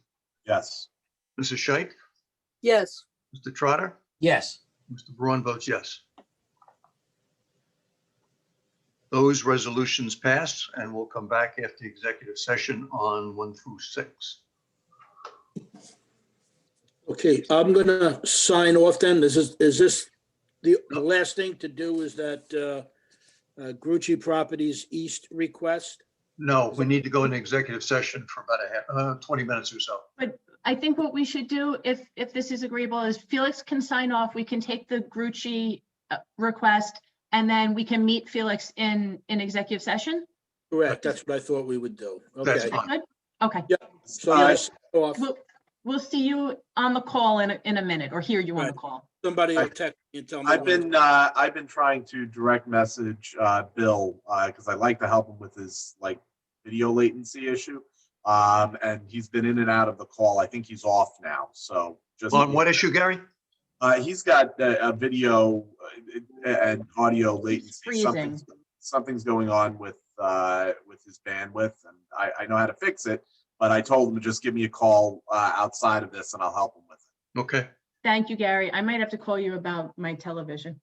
Yes. Mrs. Scheit? Yes. Mr. Trotter? Yes. Mr. Braun votes yes. Those resolutions pass, and we'll come back after the executive session on 1 through 6. Okay, I'm gonna sign off then. Is this the last thing to do is that Grucci Properties East request? No, we need to go into executive session for about 20 minutes or so. But I think what we should do, if this is agreeable, is Felix can sign off. We can take the Grucci request, and then we can meet Felix in executive session. Correct, that's what I thought we would do. That's Okay. fine. Good? Okay. Yeah. So Felix, I off. we'll see you on the call in a minute, or hear you on the Right. call. Somebody will text me and tell me. I've been trying to direct message Bill because I like to help him with his like video latency issue. And he's been in and out of the call. I think he's off now. So just On what issue, Gary? He's got a video and audio latency. Freezing. Something's going on with his bandwidth, and I know how to fix it. But I told him to just give me a call outside of this, and I'll help him with it. Okay. Thank you, Gary. I might have to call you about my television.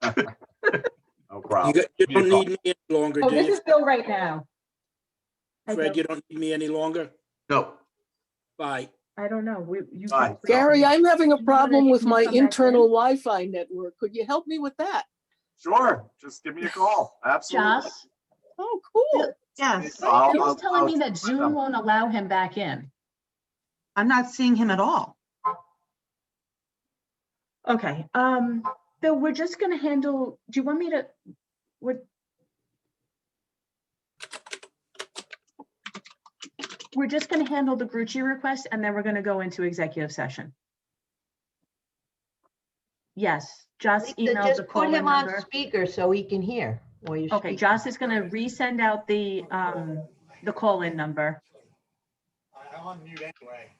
No problem. You don't need me any longer, Oh, do this you? is Bill right now. Fred, you don't need me any longer? No. Bye. I don't know. Bye. Gary, I'm having a problem with my come back internal in? Wi-Fi network. Could you help me with that? Sure, just give me a call. Absolutely. Joss? Oh, cool. Yes, Bill's telling me that Zoom won't allow him back in. I'm not seeing him at all. Okay, Bill, we're just gonna handle, do you want me to, we're just gonna handle the Grucci request, and then we're gonna go into executive session. Yes, Joss Lisa, emailed the just put call-in him on number. speaker so he can hear while you're Okay, speaking. Joss is gonna resend out the call-in number. I'm on mute anyway.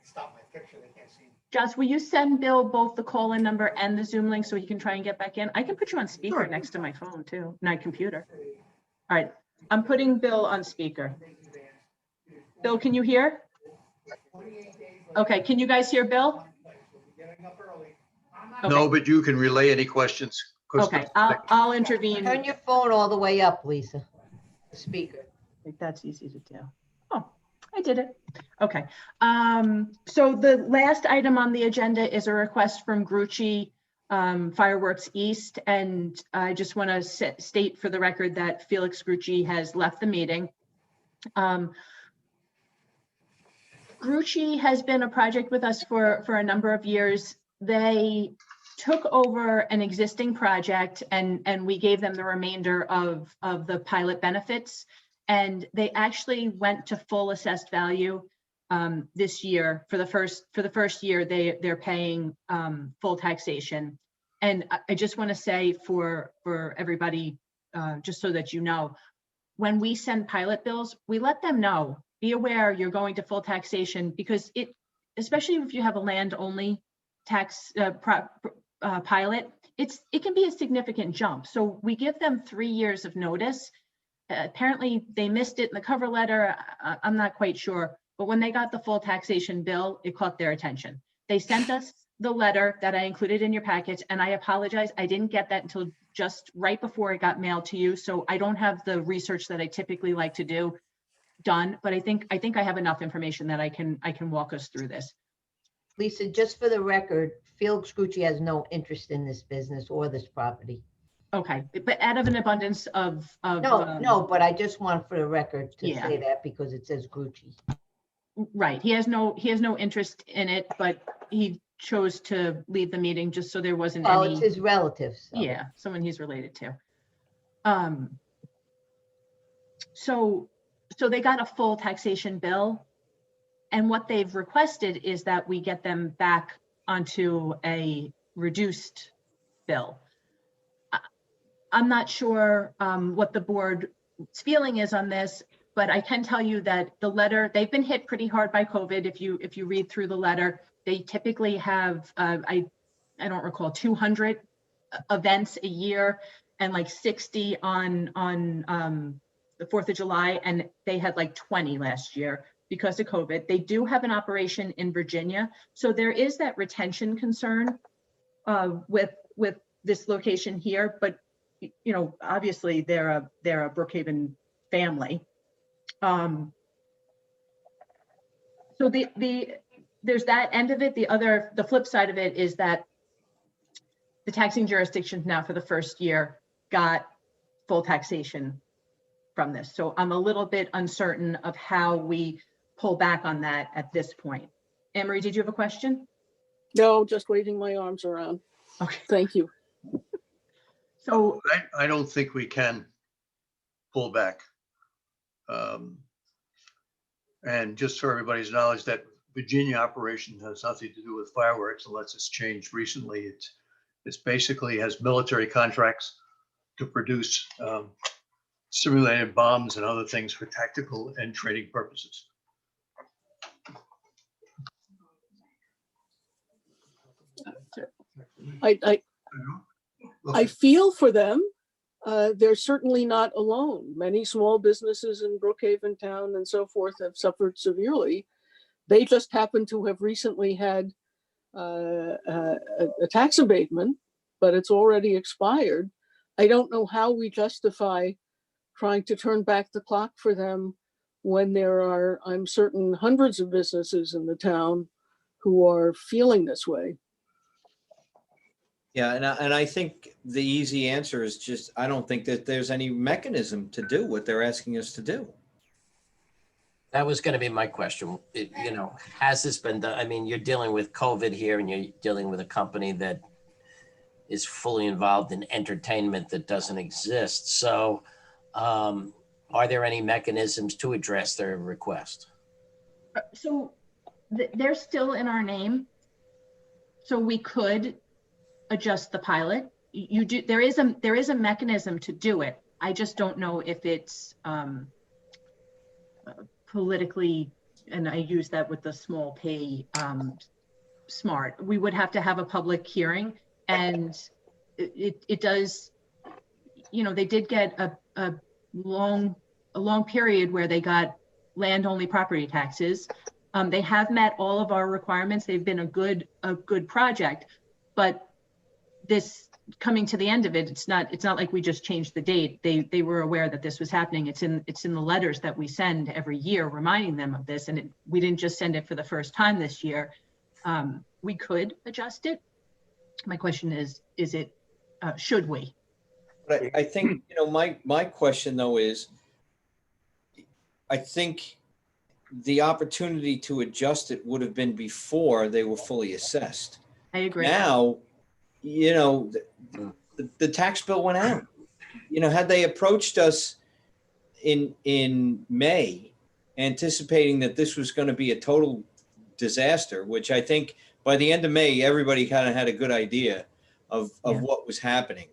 Stop my picture, they can't see me. Joss, will you send Bill both the call-in number and the Zoom link so he can try and get back in? I can put you on speaker next to my phone too, my computer. All right, I'm putting Bill on speaker. Bill, can you hear? Okay, can you guys hear Bill? No, but you can relay any questions. 'Cause Okay, I'll intervene. Turn your phone all the way up, Lisa. The speaker. Like, that's easy to do. Oh, I did it. Okay. So the last item on the agenda is a request from Grucci Fireworks East. And I just want to state for the record that Felix Grucci has left the meeting. Grucci has been a project with us for a number of years. They took over an existing project and we gave them the remainder of the pilot benefits. And they actually went to full assessed value this year. For the first year, they're paying full taxation. And I just want to say for everybody, just so that you know, when we send pilot bills, we let them know, be aware you're going to full taxation, because especially if you have a land only tax pilot, it can be a significant jump. So we give them 3 years of notice. Apparently they missed it in the cover letter. I'm not quite sure, but when they got the full taxation bill, it caught their attention. They sent us the letter that I included in your package, and I apologize, I didn't get that until just right before it got mailed to you. So I don't have the research that I typically like to do done, but I think I have enough information that I can walk us through this. Lisa, just for the record, Felix Grucci has no interest in this business or this property. Okay, but out of an abundance of. No, but I just want for the record to Yeah. say that because it says Grucci. Right, he has no interest in it, but he chose to leave the meeting just so there wasn't Well, any. it's his relatives. so. Yeah, someone he's related to. So they got a full taxation bill. And what they've requested is that we get them back onto a reduced bill. I'm not sure what the board's feeling is on this, but I can tell you that the letter, they've been hit pretty hard by COVID. If you read through the letter, they typically have, I don't recall, 200 events a year and like 60 on the 4th of July, and they had like 20 last year because of COVID. They do have an operation in Virginia. So there is that retention concern with this location here, but you know, obviously they're a Brookhaven family. So there's that end of it. The flip side of it is that the taxing jurisdictions now for the first year got full taxation from this. So I'm a little bit uncertain of how we pull back on that at this point. Anne Marie, did you have a question? No, just waving my arms around. Okay. Thank you. So I don't think we can pull back. And just for everybody's knowledge, that Virginia operation has nothing to do with fireworks unless it's changed recently. It's basically has military contracts to produce simulated bombs and other things for tactical and training purposes. I feel for them. They're certainly not alone. Many small businesses in Brookhaven town and so forth have suffered severely. They just happen to have recently had a tax abatement, but it's already expired. I don't know how we justify trying to turn back the clock for them when there are, I'm certain, hundreds of businesses in the town who are feeling this way. Yeah, and I think the easy answer is just, I don't think that there's any mechanism to do what they're asking us to do. That was going to be my question. You know, has this been done? I mean, you're dealing with COVID here and you're dealing with a company that is fully involved in entertainment that doesn't exist. So are there any mechanisms to address their request? So they're still in our name. So we could adjust the pilot. There is a mechanism to do it. I just don't know if it's politically, and I use that with the small p, smart. We would have to have a public hearing, and it does, you know, they did get a long period where they got land only property taxes. They have met all of our requirements. They've been a good project, but this coming to the end of it, it's not like we just changed the date. They were aware that this was happening. It's in the letters that we send every year reminding them of this, and we didn't just send it for the first time this year. We could adjust it. My question is it should we? But I think, you know, my question though is, I think the opportunity to adjust it would have been before they were fully assessed. I agree. Now, you know, the tax bill went out. You know, had they approached us in May, anticipating that this was going to be a total disaster, which I think by the end of May, everybody kind of had a good idea of what was happening.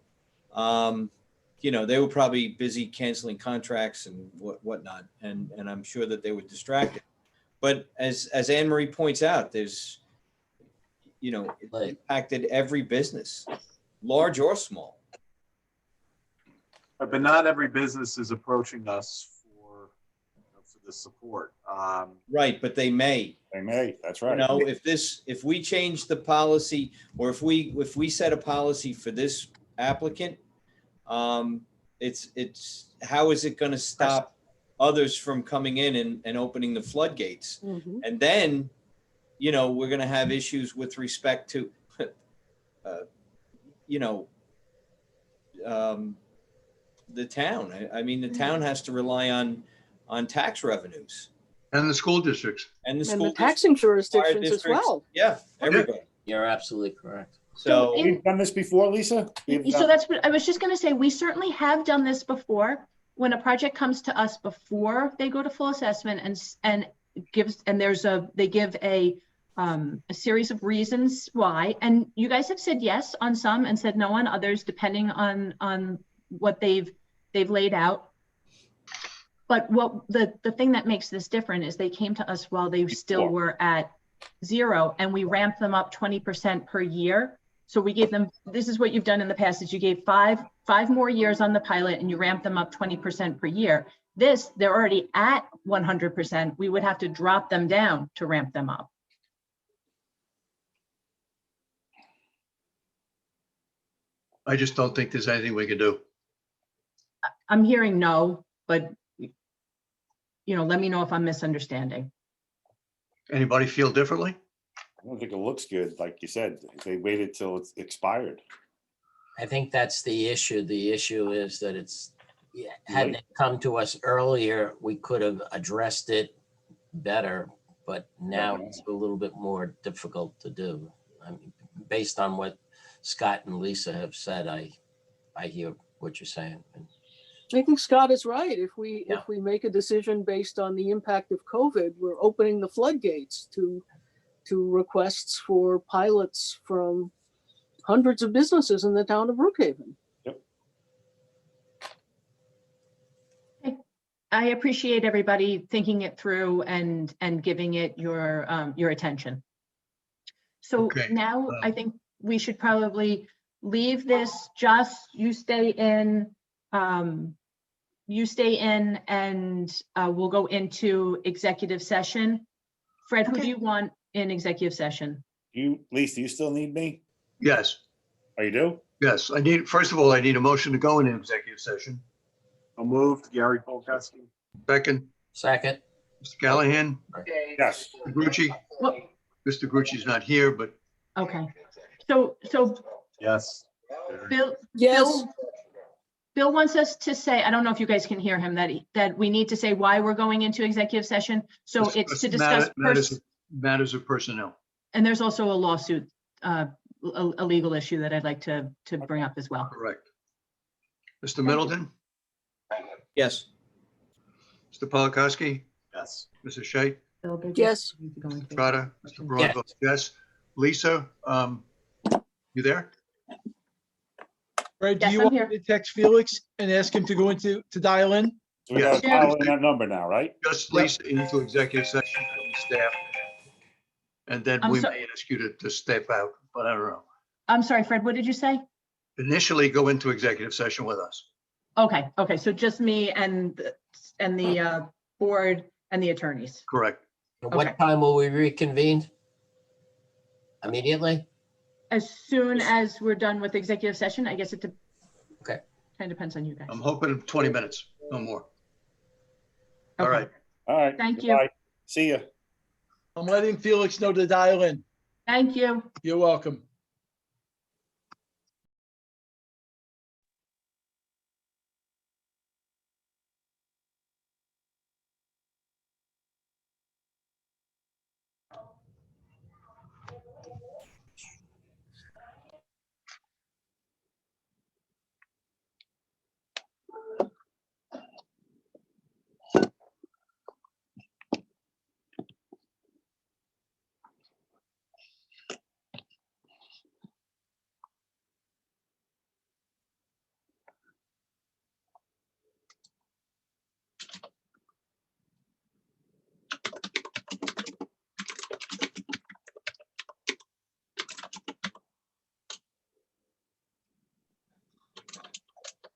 You know, they were probably busy canceling contracts and whatnot, and I'm sure that they were distracted. But as Anne Marie points out, there's, you know, it impacted every business, large or small. But not every business is approaching us for the support. Right, but they may. They may. That's right. You know, if we change the policy, or if we set a policy for this applicant, it's how is it going to stop others from coming in and opening the floodgates? Mm-hmm. And then, you know, we're going to have issues with respect to, you know, the town. I mean, the town has to rely on tax revenues. And the school districts. And the And school the taxing jurisdictions as districts. well. Yeah, everybody. You're absolutely correct. So in- We've done this before, Lisa? So that's what I was just going to say. We certainly have done this before. When a project comes to us before they go to full assessment and they give a series of reasons why, and you guys have said yes on some and said no on others, depending on what they've laid out. But what the thing that makes this different is they came to us while they still were at 0, and we ramped them up 20% per year. So we gave them, this is what you've done in the past, is you gave five more years on the pilot and you ramped them up 20% per year. This, they're already at 100%. We would have to drop them down to ramp them up. I just don't think there's anything we can do. I'm hearing no, but let me know if I'm misunderstanding. Anybody feel differently? I don't think it looks good, like you said. They waited till it's expired. I think that's the issue. The issue is that had they come to us earlier, we could have addressed it better, but now it's a little bit more difficult to do. I mean, based on what Scott and Lisa have said, I hear what you're saying. I think Scott is right. If we make a decision based on the impact of COVID, we're opening the floodgates to requests for pilots from hundreds of businesses in the town of Brookhaven. I appreciate everybody thinking it through and giving it your attention. So now I think we should probably leave this. Just you stay in, and we'll go into executive session. Fred, who do you want in executive session? Lisa, do you still need me? Yes. Oh, you do? Yes. First of all, I need a motion to go into executive session. I'll move Gary Polkowski. Second. Second. Mr. Callahan. Yes. Mr. Grucci. Mr. Grucci's not here, but. Okay. So Yes. Bill. Yes. Bill wants us to say, I don't know if you guys can hear him, that we need to say why we're going into executive session. So it's to discuss matters of personnel. And there's also a lawsuit, a legal issue that I'd like to bring up as well. Correct. Mr. Middleton? Yes. Mr. Polakowski? Yes. Mrs. Shea? Yes. Trotter? Mr. Braun votes yes. Lisa, you there? Fred, do Yes, you I'm want here. me to text Felix and ask him to go to dial in? So we gotta dial in that number now, right? Just Lisa into executive session from the staff. And then I'm we so- may ask you to step out, but I don't know. I'm sorry, Fred, what did you say? Initially go into executive session with us. Okay, so just me and the board and the attorneys. Correct. At what time will we reconvene? Immediately? As soon as we're done with executive session, I guess kind of depends on you guys. I'm hoping 20 minutes, no more. All Okay. right. All right. Thank you. Goodbye. See ya. I'm letting Felix know to dial in. Thank you. You're welcome.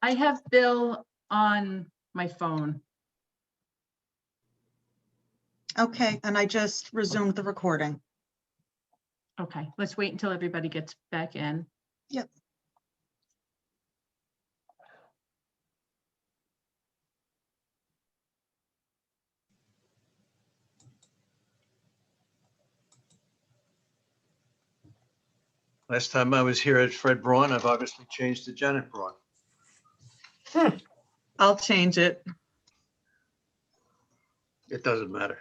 I have Bill on my phone. Okay, and I just resumed the recording. Okay, let's wait until everybody gets back in. Yep. Last time I was here at Fred Braun, I've obviously changed to Janet Braun. I'll change it. It doesn't matter.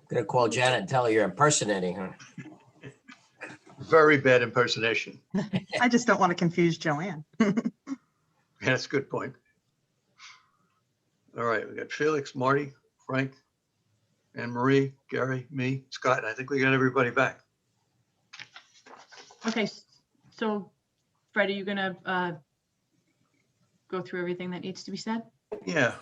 Gonna call Janet and tell her you're impersonating her. Very bad impersonation. I just don't want to confuse Joanne. That's a good point. All right, we got Felix, Marty, Frank, Anne Marie, Gary, me, Scott, and I think we got everybody back. Okay, so Fred, are you gonna go through everything that needs to be said? Yeah,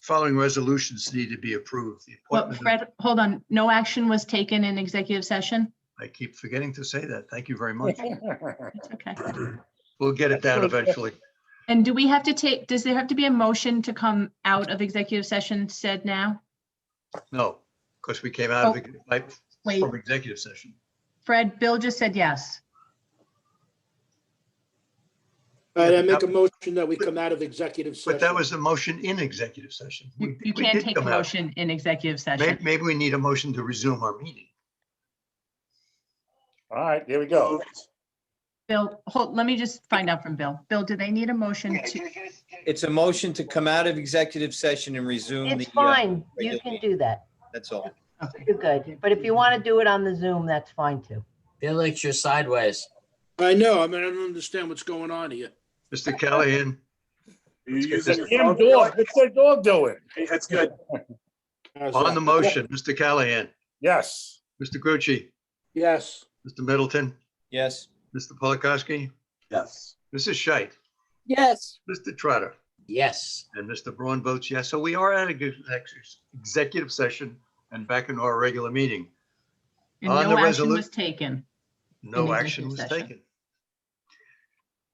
following resolutions need to be approved. The Well, appointment, Fred, hold on. No action was taken in executive session? I keep forgetting to say that. Thank you very much. It's okay. We'll get it down eventually. And do we have to take, does there have to be a motion to come out of executive session said now? No, because we came out of it Wait. from executive session. Fred, Bill just said yes. All right, I make a motion that we come out of executive session. But that was a motion in executive session. You We can't did take a come out. motion in executive session. Maybe we need a motion to resume our meeting. All right, here we go. Bill, let me just find out from Bill. Bill, do they need a motion to? It's a motion to come out of executive session and resume the. It's fine. You regular can meeting. do that. That's all. You're good. But if you want to do it on the Zoom, that's fine too. Felix, you're sideways. I know, I mean, I don't understand what's going on here. Mr. Callahan, Damn dog, what's that dog doing? That's good. on the motion, Mr. Callahan, Yes. Mr. Grucci, Yes. Mr. Middleton, Yes. Mr. Polakowski, Yes. Mrs. Scheit, Yes. Mr. Trotter, Yes. and Mr. Braun votes yes. So we are at executive session and back into our regular meeting. And On no the action resolu- was taken. No in action executive was session. taken.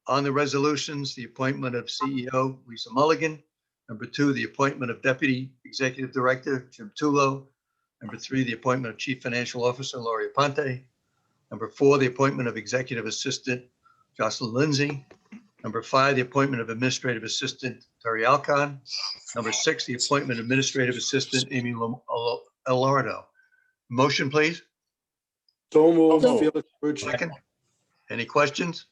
On the resolutions, the appointment of CEO Lisa Mulligan. Number 2, the appointment of Deputy Executive Director Jim Tulo. Number 3, the appointment of Chief Financial Officer Laurie Ponte. Number 4, the appointment of Executive Assistant Jocelyn Lindsay. Number 5, the appointment of Administrative Assistant Terry Alcon. Number 6, the appointment of Administrative Assistant Amy Elardo. Motion, please. So moved, So moved. Felix Brucci. Second. Any questions?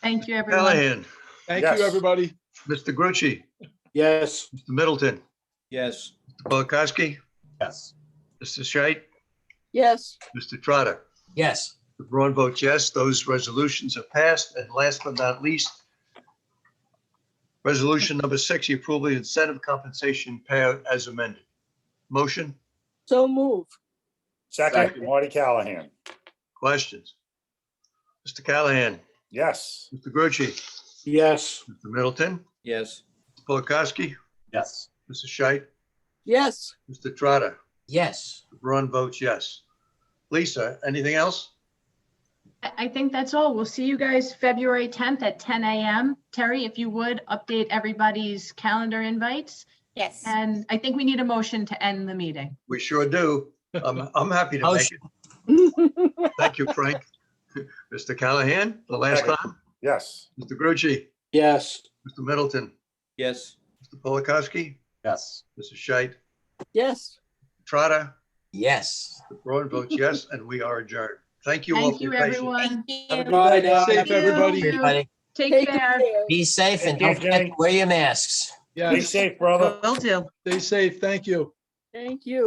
Thank you, everyone. Callahan, Thank Yes. you, everybody. Mr. Grucci, Yes. Mr. Middleton, Yes. Mr. Polakowski, Yes. Mr. Scheit, Yes. Mr. Trotter. Yes. The Braun votes yes. Those resolutions are passed. And last but not least, resolution number 6, the approval of incentive compensation payout as amended. Motion, So move. Second, Marty Callahan. questions? Mr. Callahan, Yes. Mr. Grucci, Yes. Mr. Middleton, Yes. Mr. Polakowski, Yes. Mrs. Scheit, Yes. Mr. Trotter. Yes. The Braun votes yes. Lisa, anything else? I think that's all. We'll see you guys February 10th at 10 a.m. Terry, if you would, update everybody's calendar invites. Yes. And I think we need a motion to end the meeting. We sure do. I'm happy to make it. Thank you, Frank. Mr. Callahan, the last Second. time. Yes. Mr. Grucci, Yes. Mr. Middleton, Yes. Mr. Polakowski, Yes. Mrs. Scheit, Yes. Trotter. Yes. The Braun votes yes, and we are adjourned. Thank you all Thank for you, your patience. everyone. Have a good Bye night. now. Safe, everybody. Everybody, Take care. be safe and Take care, don't forget to Jenny. wear your masks. Be Yes, safe, brother. Will do. stay safe. Thank you. Thank you.